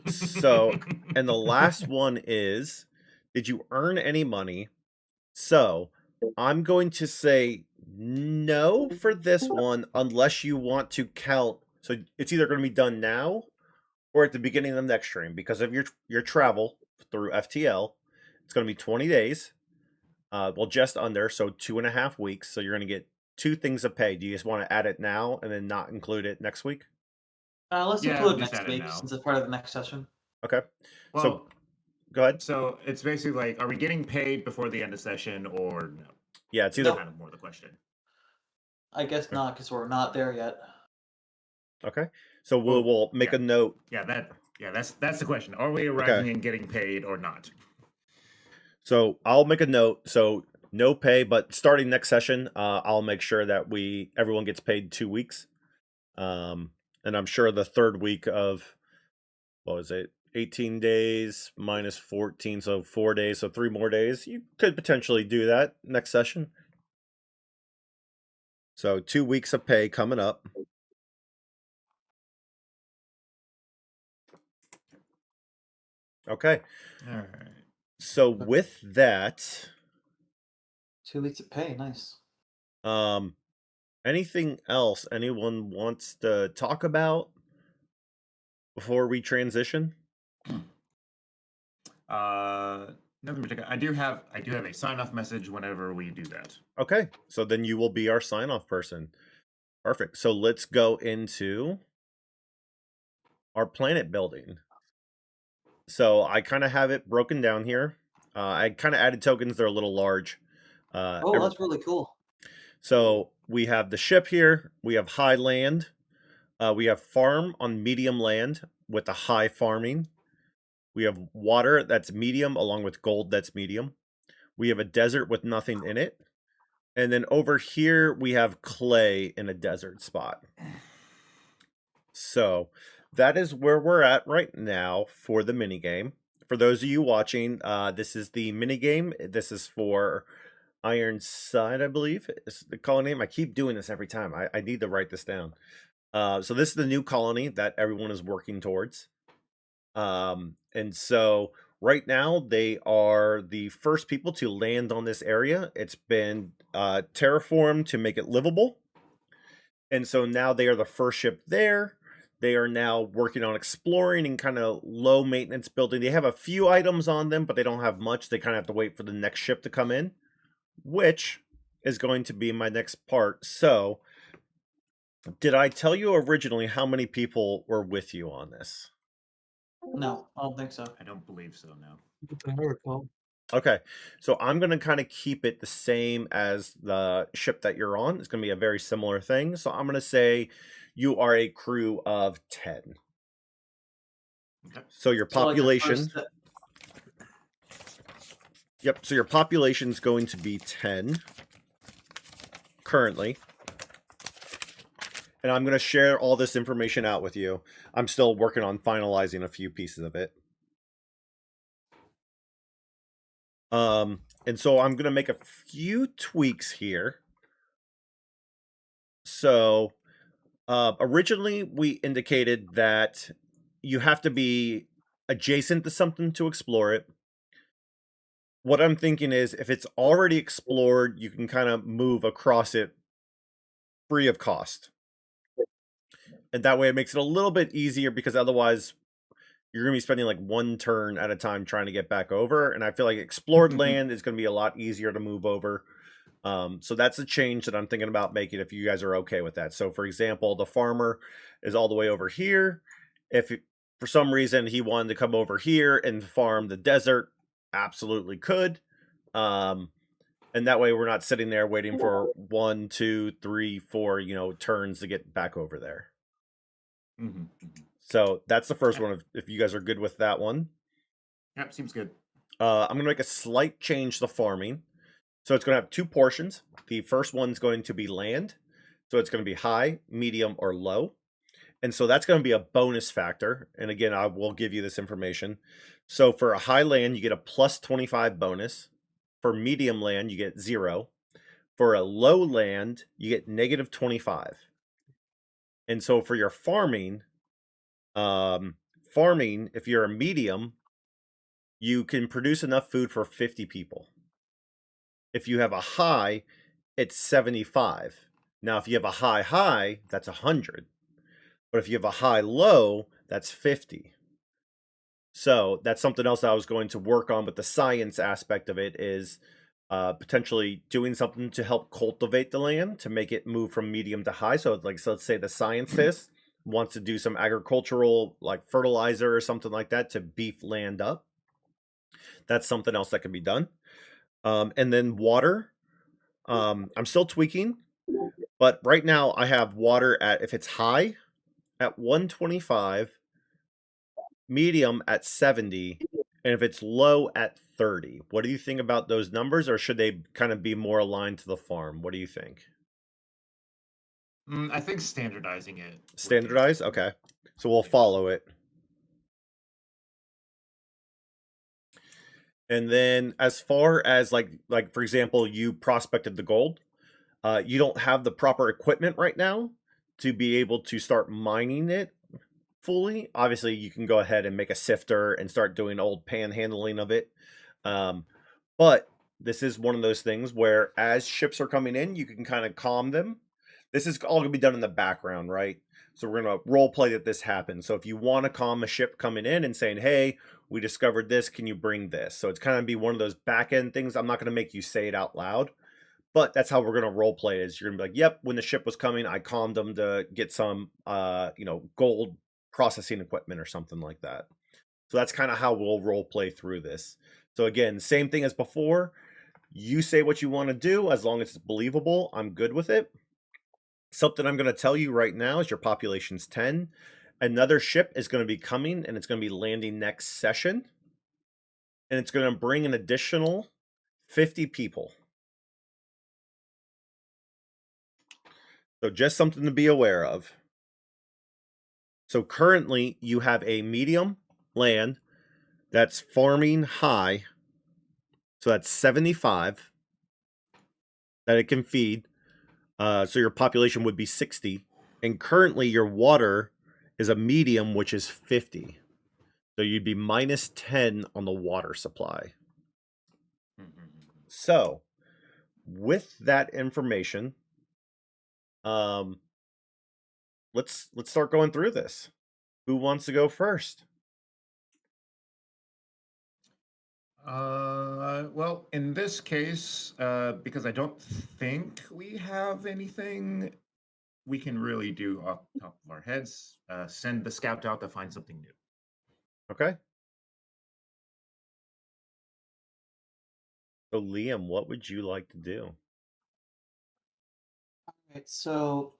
So, and the last one is, did you earn any money? So, I'm going to say no for this one unless you want to count. So, it's either going to be done now or at the beginning of the next stream because of your travel through FTL. It's going to be 20 days. Well, just under, so 2.5 weeks. So, you're going to get 2 things of pay. Do you just want to add it now and then not include it next week? Let's Yeah, include just next add it week now. since it's part of the next session. Okay. So, Well, go ahead. so it's basically like, are we getting paid before the end of session or no? Yeah, it's That's either. kind of more the question. I guess Okay. not, because we're not there yet. Okay. So Well, we'll make yeah. a note. Yeah, that's the question. Are we arriving and getting paid or not? So I'll make a note. So no pay, but starting next session, I'll make sure that everyone gets paid 2 weeks. And I'm sure the third week of, what was it, 18 days minus 14, so 4 days, so 3 more days. You could potentially do that next session. So 2 weeks of pay coming up. Okay. All right. So with that, 2 weeks of pay, nice. anything else anyone wants to talk about before we transition? Nothing particular. I do have a sign-off message whenever we do that. Okay, so then you will be our sign-off person. Perfect. So let's go into our planet building. So I kind of have it broken down here. I kind of added tokens. They're a little large. That's really cool. So we have the ship here. We have high land. We have farm on medium land with the high farming. We have water that's medium along with gold that's medium. We have a desert with nothing in it. And then over here, we have clay in a desert spot. So that is where we're at right now for the minigame. For those of you watching, this is the minigame. This is for Ironside, I believe is the colony name. I keep doing this every time. I need to write this down. So this is the new colony that everyone is working towards. And so right now they are the first people to land on this area. It's been terraformed to make it livable. And so now they are the first ship there. They are now working on exploring and kind of low maintenance building. They have a few items on them, but they don't have much. They kind of have to wait for the next ship to come in, which is going to be my next part. So did I tell you originally how many people were with you on this? No, I don't think so. I don't believe so. No. I recall. Okay, so I'm going to kind of keep it the same as the ship that you're on. It's going to be a very similar thing. So I'm going to say you are a crew of 10. Okay. So your So, like, the population... first Yep, so your population is going to be 10 currently. And I'm going to share all this information out with you. I'm still working on finalizing a few pieces of it. And so I'm going to make a few tweaks here. So originally we indicated that you have to be adjacent to something to explore it. What I'm thinking is if it's already explored, you can kind of move across it free of cost. And that way it makes it a little bit easier because otherwise you're going to be spending like 1 turn at a time trying to get back over. And I feel like explored land is going to be a lot easier to move over. So that's a change that I'm thinking about making if you guys are okay with that. So for example, the farmer is all the way over here. If for some reason he wanted to come over here and farm the desert, absolutely could. And that way we're not sitting there waiting for 1, 2, 3, 4, turns to get back over there. Mm-hmm. So that's the first one. If you guys are good with that one. Yep, seems good. I'm going to make a slight change to farming. So it's going to have 2 portions. The first one's going to be land. So it's going to be high, medium, or low. And so that's going to be a bonus factor. And again, I will give you this information. So for a high land, you get a plus 25 bonus. For medium land, you get 0. For a low land, you get negative 25. And so for your farming, if you're a medium, you can produce enough food for 50 people. If you have a high, it's 75. Now, if you have a high, that's 100. But if you have a high-low, that's 50. So that's something else I was going to work on, but the science aspect of it is potentially doing something to help cultivate the land to make it move from medium to high. So let's say the scientist wants to do some agricultural like fertilizer or something like that to beef land up. That's something else that can be done. And then water. I'm still tweaking, but right now I have water at, if it's high, at 125, medium at 70, and if it's low at 30. What do you think about those numbers, or should they kind of be more aligned to the farm? What do you think? I think standardizing it. Standardize? Okay. So we'll follow it. And then as far as like for example, you prospected the gold. You don't have the proper equipment right now to be able to start mining it fully. Obviously, you can go ahead and make a sifter and start doing old panhandling of it. But this is one of those things where as ships are coming in, you can kind of calm them. This is all going to be done in the background, right? So we're going to role play that this happens. So if you want to calm a ship coming in and saying, hey, we discovered this, can you bring this? So it's kind of be one of those back end things. I'm not going to make you say it out loud, but that's how we're going to role play is you're going to be like, yep, when the ship was coming, I calmed them to get some, gold processing equipment or something like that. So that's kind of how we'll role play through this. So again, same thing as before. You say what you want to do. As long as it's believable, I'm good with it. Something I'm going to tell you right now is your population's 10. Another ship is going to be coming, and it's going to be landing next session. And it's going to bring an additional 50 people. So just something to be aware of. So currently, you have a medium land that's farming high. So that's 75 that it can feed. So your population would be 60. And currently your water is a medium, which is 50. So you'd be minus 10 on the water supply. So with that information, let's start going through this. Who wants to go first? Well, in this case, because I don't think we have anything we can really do off the top of our heads, send the scout out to find something new. Okay. So Liam, what would you like to do? All right, so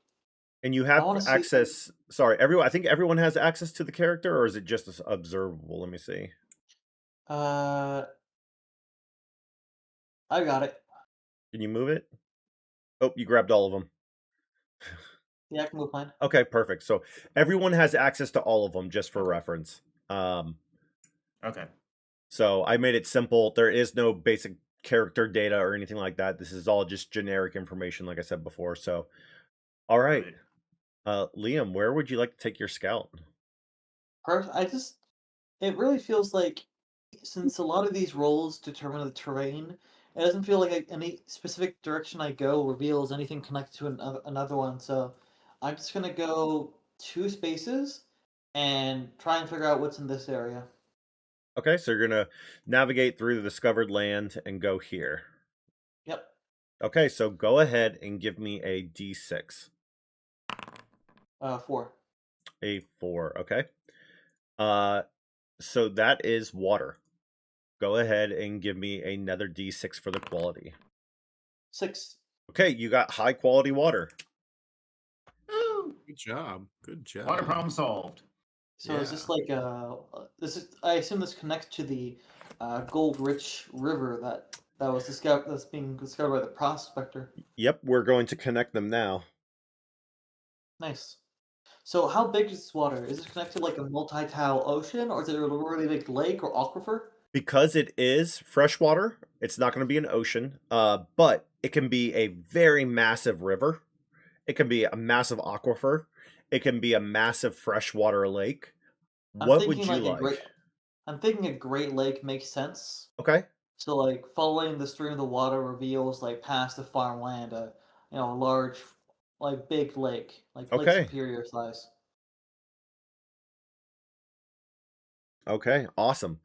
And you have wanna see- access. Sorry, everyone. I think everyone has access to the character, or is it just observable? Let me see. I got it. Can you move it? Oh, you grabbed all of them. Yeah, I can move mine. Okay, perfect. So everyone has access to all of them, just for reference. Okay. So I made it simple. There is no basic character data or anything like that. This is all just generic information, like I said before. So, all right. Liam, where would you like to take your scout? It really feels like since a lot of these roles determine the terrain, it doesn't feel like any specific direction I go reveals anything connected to another one. So I'm just gonna go 2 spaces and try and figure out what's in this area. Okay, so you're going to navigate through the discovered land and go here. Yep. Okay, so go ahead and give me a D6. 4. A 4, okay. So that is water. Go ahead and give me another D6 for the quality. 6. Okay, you got high quality water. Good job. Good job. Water problem solved. So is this like I assume this connects to the gold-rich river that's being discovered by the prospector. Yep, we're going to connect them now. Nice. So how big is this water? Is this connected to like a multi-tile ocean, or is it a really big lake or aquifer? Because it is freshwater, it's not going to be an ocean, but it can be a very massive river. It can be a massive aquifer. It can be a massive freshwater lake. I'm What would thinking you like a like? great. I'm thinking a Great Lake makes sense. Okay. So like following the stream of the water reveals like past the farmland, a large, like big lake, like Lake Okay. Superior size. Okay. Awesome.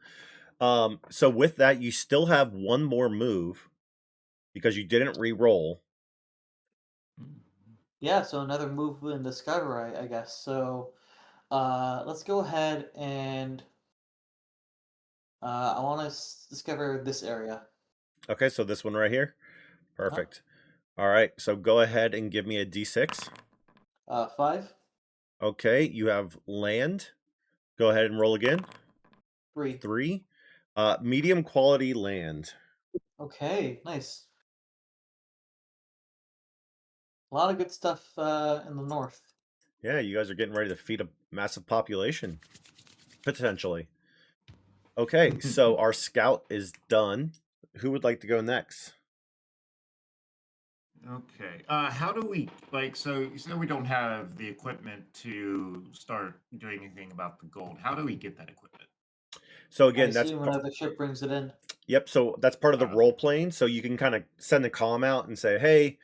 So with that, you still have one more move because you didn't re-roll. Yeah, so another move in Discover, I guess. So let's go ahead and I want to discover this area. Okay, so this one right here. Huh? Perfect. All right, so go ahead and give me a d6. 5, Okay, you have land. Go ahead and roll again. 3. 3. Medium quality land. Okay, nice. A lot of good stuff in the north. Yeah, you guys are getting ready to feed a massive population, potentially. Okay, so our scout is done. Who would like to go next? Okay. How do we like? So you said we don't have the equipment to start doing anything about the gold. How do we get that equipment? So I again, that's assume whenever the ship brings it in. yep. So that's part of the Uh, role playing. So you can kind of send a comm out and say, "Hey,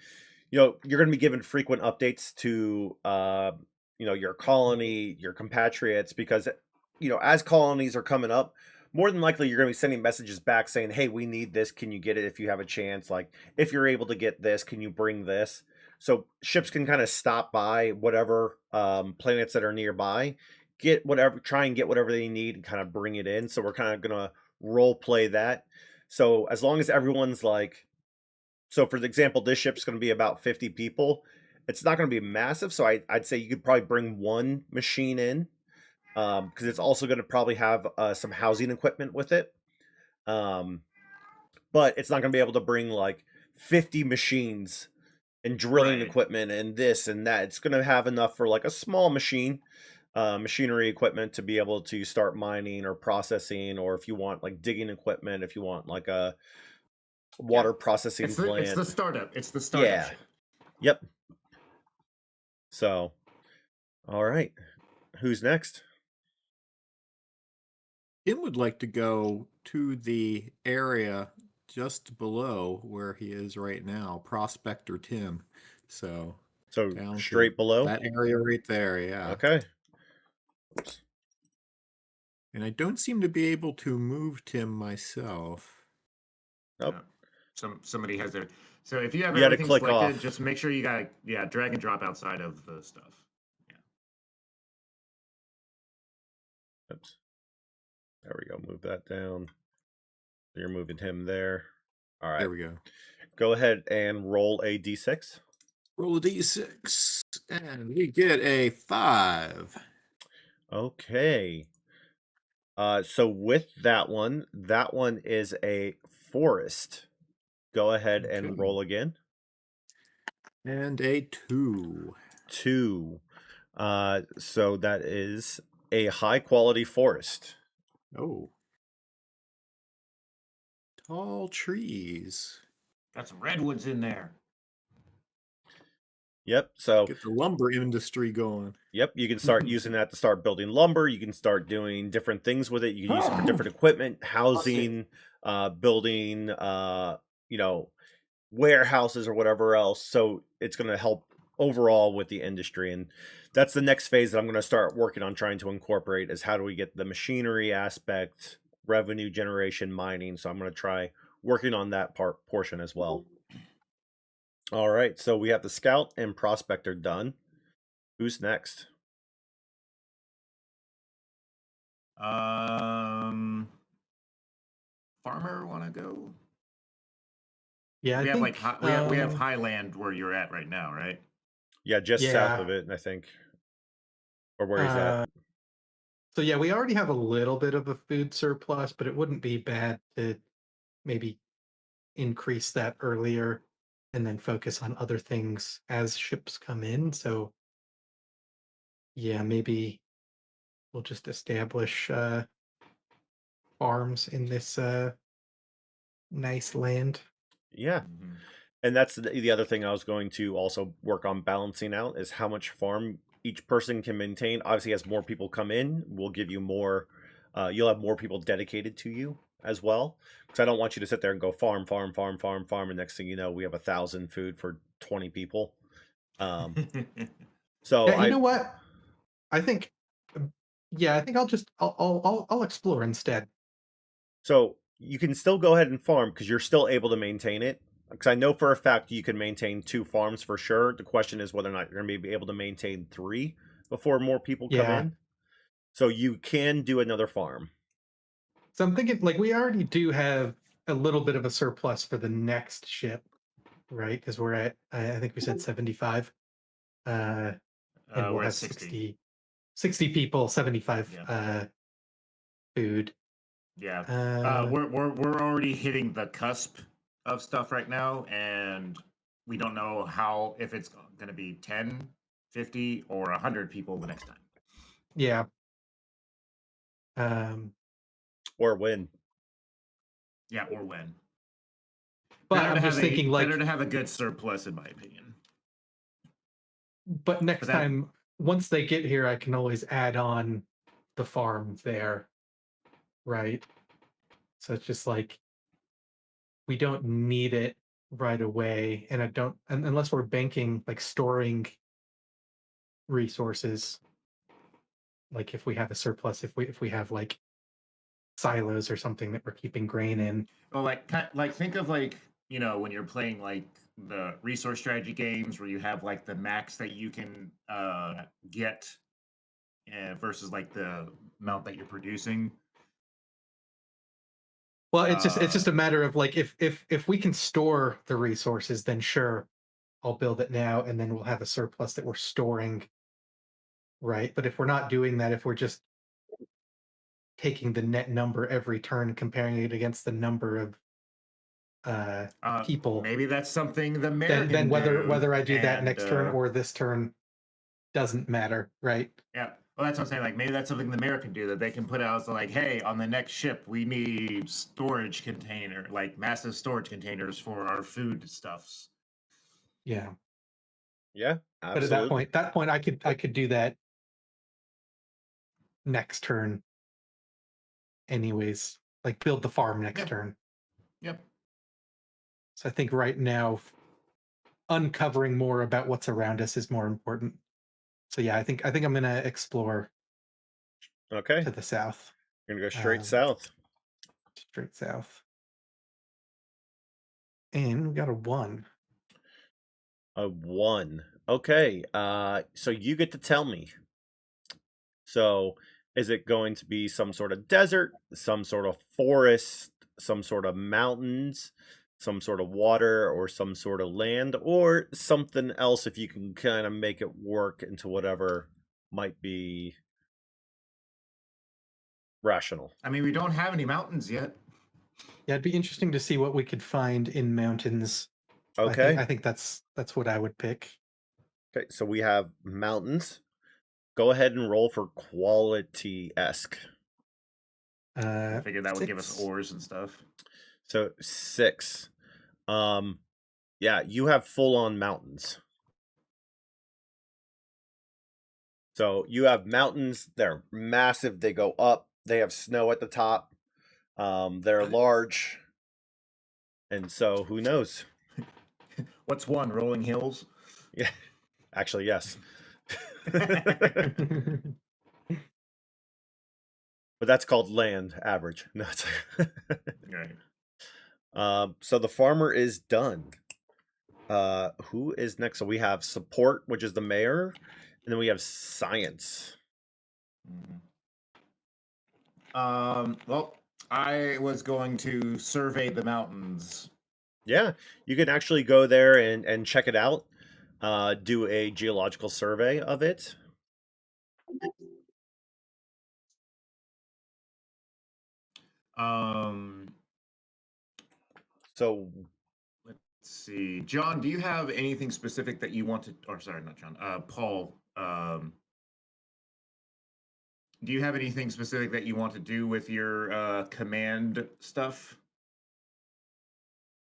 you're going to be given frequent updates to, your colony, your compatriots, because as colonies are coming up, more than likely you're going to be sending messages back saying, "Hey, we need this. Can you get it if you have a chance? Like, if you're able to get this, can you bring this?" So ships can kind of stop by whatever planets that are nearby, get whatever, try and get whatever they need, and kind of bring it in. So we're kind of going to role play that. So as long as everyone's like, so for example, this ship's going to be about 50 people. It's not going to be massive, so I'd say you could probably bring one machine in, because it's also going to probably have some housing equipment with it. Um, but it's not going to be able to bring like 50 machines and drilling right. equipment and this and that. It's going to have enough for like a small machinery equipment to be able to start mining or processing, or if you want like digging equipment, if you want like a Yeah. water processing It's plant. the startup. It's the startup Yeah. ship. Yep. So, all right. Who's next? Tim would like to go to the area just below where he is right now, Prospector Tim. So So down to straight below. that area right there, yeah. Okay. Oops. And I don't seem to be able to move Tim myself. Nope. Somebody has their. So if you have You got to everything click selected, off. just make sure you got drag and drop outside of the stuff. Oops. There we go. Move that down. You're moving him there. All right. There we go. Go ahead and roll a d6. Roll a d6, and we get a 5. Okay. So with that one is a forest. Go ahead and Okay. roll again. And a 2. 2. So that is a high quality forest. Oh. Tall trees. Got some redwoods in there. Yep. So Get the lumber industry going. yep, you can start using that to start building lumber. You can start doing different things with it. You can use it for different equipment, housing, building, warehouses or whatever else. So it's going to help overall with the industry. And that's the next phase that I'm going to start working on trying to incorporate is how do we get the machinery aspect, revenue generation, mining. So I'm going to try working on that portion as well. All right. So we have the scout and prospector done. Who's next? Farmer want to go? Yeah, We I have think like we have highland where you're at right now, right? Yeah, just south of yeah. it, I think. Or where he's at. So yeah, we already have a little bit of a food surplus, but it wouldn't be bad to maybe increase that earlier and then focus on other things as ships come in. So yeah, maybe we'll just establish farms in this nice land. Yeah. Mhm. And that's the other thing I was going to also work on balancing out is how much farm each person can maintain. Obviously, as more people come in, we'll give you more. You'll have more people dedicated to you as well. Because I don't want you to sit there and go farm, farm, farm, farm, farm, and next thing you know, we have 1,000 food for 20 people. So Yeah, you know what? I think, yeah, I think I'll explore instead. So you can still go ahead and farm because you're still able to maintain it. Because I know for a fact you can maintain 2 farms for sure. The question is whether or not you're going to be able to maintain 3 before more people come Yeah. in. So you can do another farm. So I'm thinking, like, we already do have a little bit of a surplus for the next ship, right? Because we're at, I think we said 75. And we'll We're at have 60. 60 people, 75 Yeah. food. Yeah. Uh, We're already hitting the cusp of stuff right now, and we don't know how if it's going to be 10, 50, or 100 people the next time. yeah. Or when. Yeah, or when. But I'm just thinking, like, better to have a good surplus, in my opinion. but next But that- time, once they get here, I can always add on the farm there, right? So it's just like we don't need it right away, and I don't, unless we're banking, like storing resources. Like if we have a surplus, if we have like silos or something that we're keeping grain in. Well, like think of like when you're playing like the resource strategy games where you have like the max that you can get versus like the amount that you're producing. Well, it's just a matter of like if we can store the resources, then sure, I'll build it now, and then we'll have a surplus that we're storing, right? But if we're not doing that, if we're just taking the net number every turn, comparing it against the number of people, maybe that's something the mayor then can whether I do that and, next turn or this turn doesn't matter, right? Yeah. Well, that's what I'm saying. Like, maybe that's something the mayor can do that they can put out. So, like, hey, on the next ship, we need storage container, like massive storage containers for our food stuffs. Yeah. Yeah, But absolutely. at that point, I could do that next turn, anyways. Like build the farm next turn. Yep. So I think right now, uncovering more about what's around us is more important. So yeah, I think I'm gonna explore Okay. to the south. You're going to go straight south. Straight south. And we got a 1. A 1. Okay. So you get to tell me. So is it going to be some sort of desert, some sort of forest, some sort of mountains, some sort of water, or some sort of land, or something else if you can kind of make it work into whatever might be rational? I mean, we don't have any mountains yet. Yeah, it'd be interesting to see what we could find in mountains. Okay. I think that's what I would pick. Okay, so we have mountains. Go ahead and roll for quality-esque. I figured that would give us 6. ores and stuff. So 6. Yeah, you have full-on mountains. So you have mountains. They're massive. They go up. They have snow at the top. They're large. And so who knows? What's one? Rolling hills? Yeah, actually, yes. But that's called land average. No, it's Right. so the farmer is done. Who is next? So we have support, which is the mayor, and then we have science. Well, I was going to survey the mountains. Yeah, you can actually go there and check it out. Do a geological survey of it. So Let's see, John, do you have anything specific that you want to? Or sorry, not John. Paul. do you have anything specific that you want to do with your command stuff?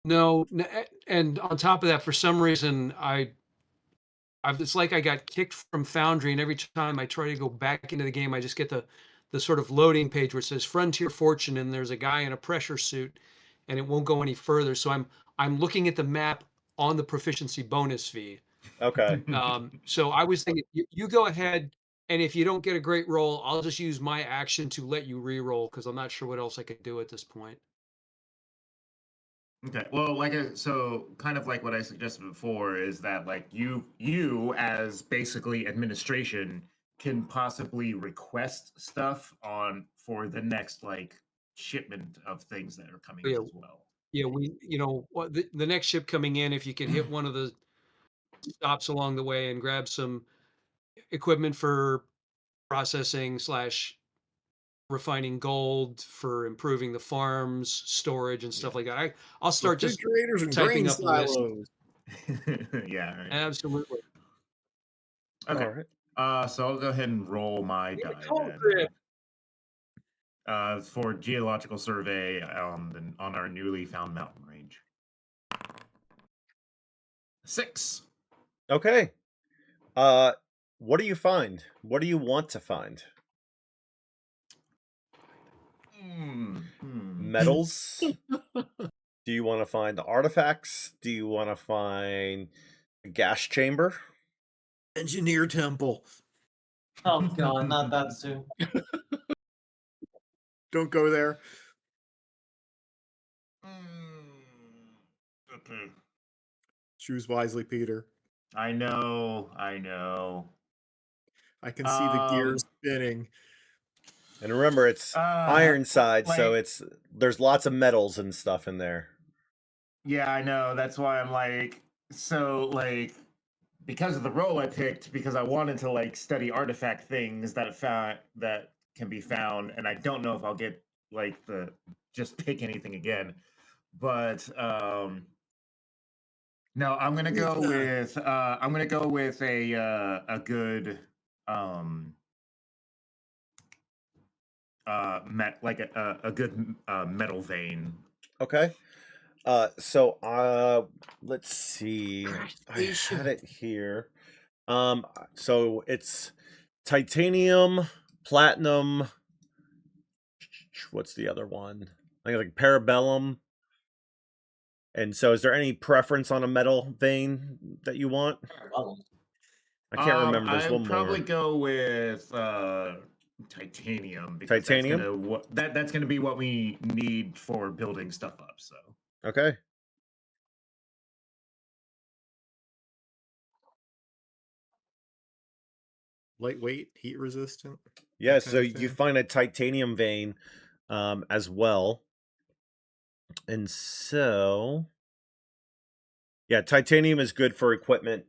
No, and on top of that, for some reason, it's like I got kicked from Foundry, and every time I try to go back into the game, I just get the sort of loading page where it says Frontier Fortune, and there's a guy in a pressure suit, and it won't go any further. So I'm looking at the map on the proficiency bonus fee. Okay. So I was thinking, you go ahead, and if you don't get a great roll, I'll just use my action to let you re-roll because I'm not sure what else I could do at this point. Okay. Well, so kind of like what I suggested before is that like you as basically administration can possibly request stuff for the next like shipment of things that are coming in Yeah, as well. yeah, what the next ship coming in, if you can hit one of the stops along the way and grab some equipment for processing slash refining gold for improving the farms, storage and stuff Yeah. like that. I'll start just Refrigerators and typing grain up a list. silos. Yeah. Right. Absolutely. Okay. All right. So I'll go ahead and roll my Yeah, die cold then. grip. For geological survey on our newly found mountain range. 6. Okay. What do you find? What do you want to find? Metals? Do you want to find artifacts? Do you want to find a gas chamber? Engineer temple. Oh god, not that soon. Don't go there. Okay. Choose wisely, Peter. I know. I can see the gears spinning. And remember, it's Ironside, so there's lots of metals and stuff in there. Yeah, I know. That's why I'm because of the role I picked, because I wanted to like study artifact things that can be found, and I don't know if I'll get like just pick anything again. But no, I'm gonna go with a good a good metal vein. Okay. So let's see. I had it here. So it's titanium, platinum. What's the other one? I think like parabellum. And so, is there any preference on a metal vein that you want? I can't remember. There's one more. I'd probably go with titanium because Titanium? that's gonna be what we need for building stuff up. So Okay. Lightweight, heat resistant. Yeah, that so kind of you thing. find a titanium vein as well. And so, yeah, titanium is good for equipment,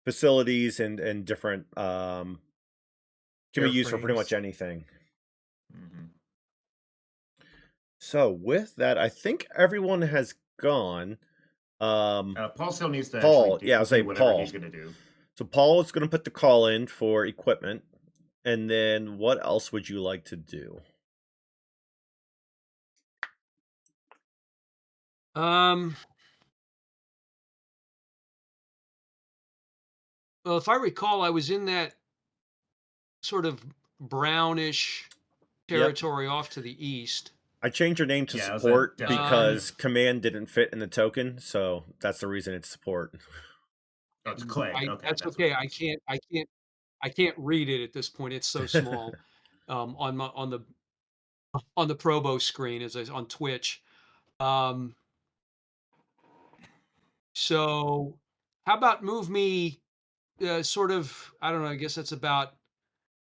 facilities, and different. Can be used for pretty much Airframes. anything. So with that, I think everyone has gone. Paul still needs to Paul, actually yeah, I'll say do whatever Paul. he's gonna do. So Paul is going to put the call in for equipment, and then what else would you like to do? Well, if I recall, I was in that sort of brownish territory off to the east. I changed your name to Yeah, it was support a- because command didn't fit in the token, so that's the reason it's support. Oh, it's clay. Okay, That's what okay. it is. I can't read it at this point. It's so small on the Probo screen on Twitch. So how about move me sort of, I don't know, I guess that's about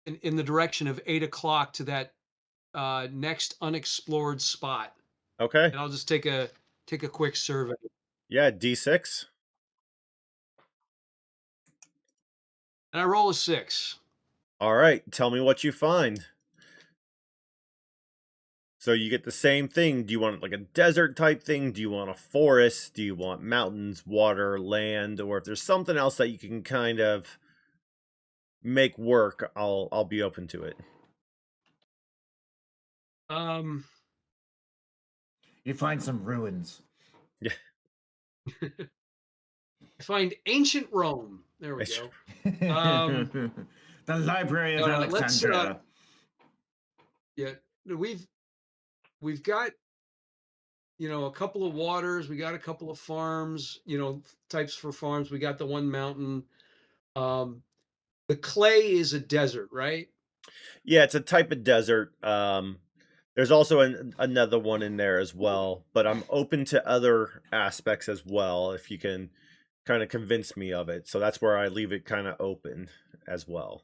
in the direction of 8 o'clock to that next unexplored spot. Okay. And I'll just take a quick survey. Yeah, D6. And I roll a 6. All right, tell me what you find. So you get the same thing. Do you want like a desert type thing? Do you want a forest? Do you want mountains, water, land? Or if there's something else that you can kind of make work, I'll be open to it. You find some ruins. Yeah. Find ancient Rome. There we go. The Library of Alexandria. Yeah, we've got, a couple of waters. We got a couple of farms. Types for farms. We got the one mountain. The clay is a desert, right? Yeah, it's a type of desert. There's also another one in there as well, but I'm open to other aspects as well if you can kind of convince me of it. So that's where I leave it kind of open as well.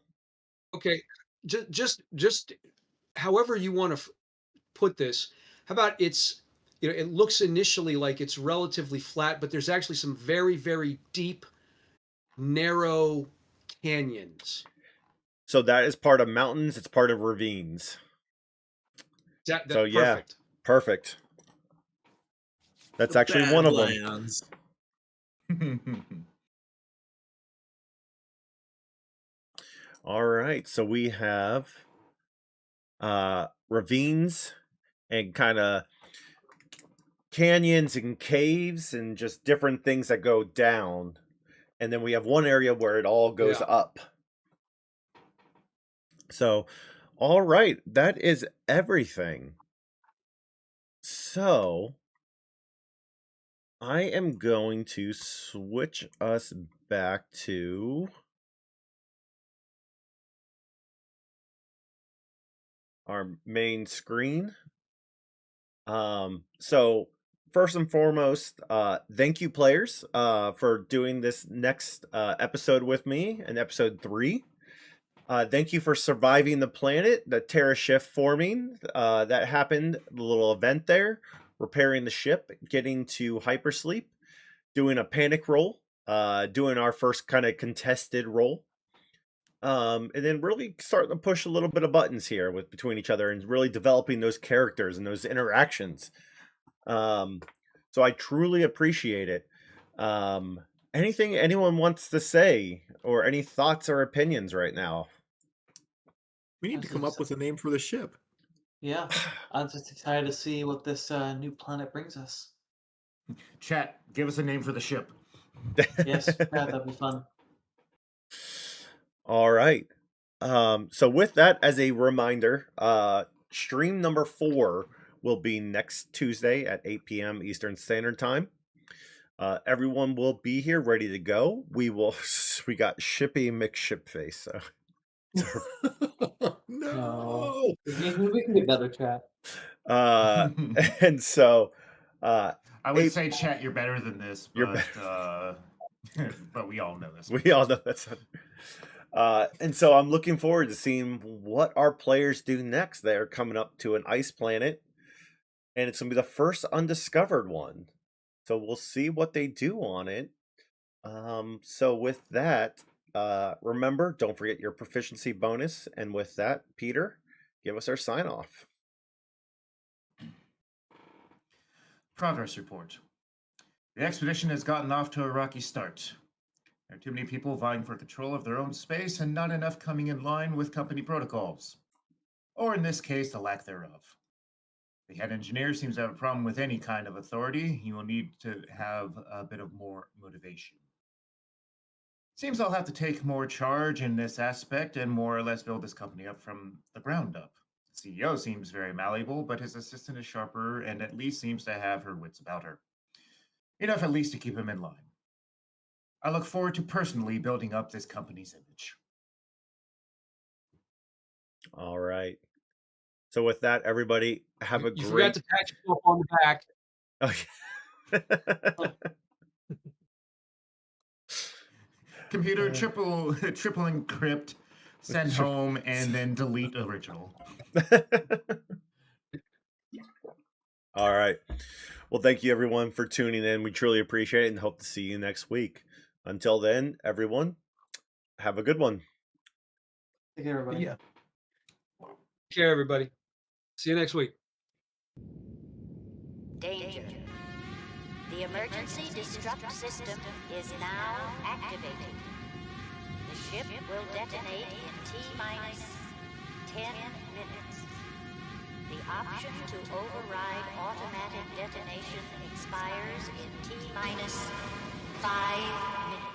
Okay, just however you want to put this. How about it looks initially like it's relatively flat, but there's actually some very, very deep, narrow canyons. So that is part of mountains. It's part of ravines. So yeah, perfect. Perfect. That's actually one of them. All right. So we have ravines and kind of canyons and caves and just different things that go down. And then we have one area where it all goes up. So, all right. That is everything. So, I am going to switch us back to our main screen. So first and foremost, thank you players for doing this next episode with me in episode 3. Thank you for surviving the planet, the Terra shift forming that happened, the little event there, repairing the ship, getting to hypersleep, doing a panic roll, doing our first kind of contested roll. And then really starting to push a little bit of buttons here between each other and really developing those characters and those interactions. So I truly appreciate it. Anything anyone wants to say or any thoughts or opinions right now? We need to come up with a name for the ship. Yeah, I'm just excited to see what this new planet brings us. Chat, give us a name for the ship. Yes, that'd be fun. All right. So with that as a reminder, stream number 4 will be next Tuesday at 8 p.m. Eastern Standard Time. Everyone will be here ready to go. We got Shippy McShipface. So. No. We can get better, chat. And so I would say, chat, you're better than this, but but we all know this. We all know that's and so I'm looking forward to seeing what our players do next. They're coming up to an ice planet, and it's gonna be the first undiscovered one. So we'll see what they do on it. So with that, remember, don't forget your proficiency bonus. And with that, Peter, give us our sign off. Progress report. The expedition has gotten off to a rocky start. There are too many people vying for control of their own space and not enough coming in line with company protocols. Or in this case, the lack thereof. The head engineer seems to have a problem with any kind of authority. He will need to have a bit of more motivation. Seems I'll have to take more charge in this aspect and more or less build this company up from the ground up. The CEO seems very malleable, but his assistant is sharper and at least seems to have her wits about her. Enough at least to keep him in line. I look forward to personally building up this company's image. All right. So with that, everybody, have a You great... forgot to pat yourself on the back. Okay. Computer triple encrypt, send home, and then delete original. All right. Well, thank you everyone for tuning in. We truly appreciate it and hope to see you next week. Until then, everyone, have a good one. Take care, everybody. Yeah. Take care, everybody. See you next week. Danger. The emergency destruct system is now activated. The Ship will detonate in T-minus 10 minutes. The option to override automatic detonation expires in T-minus 5 minutes.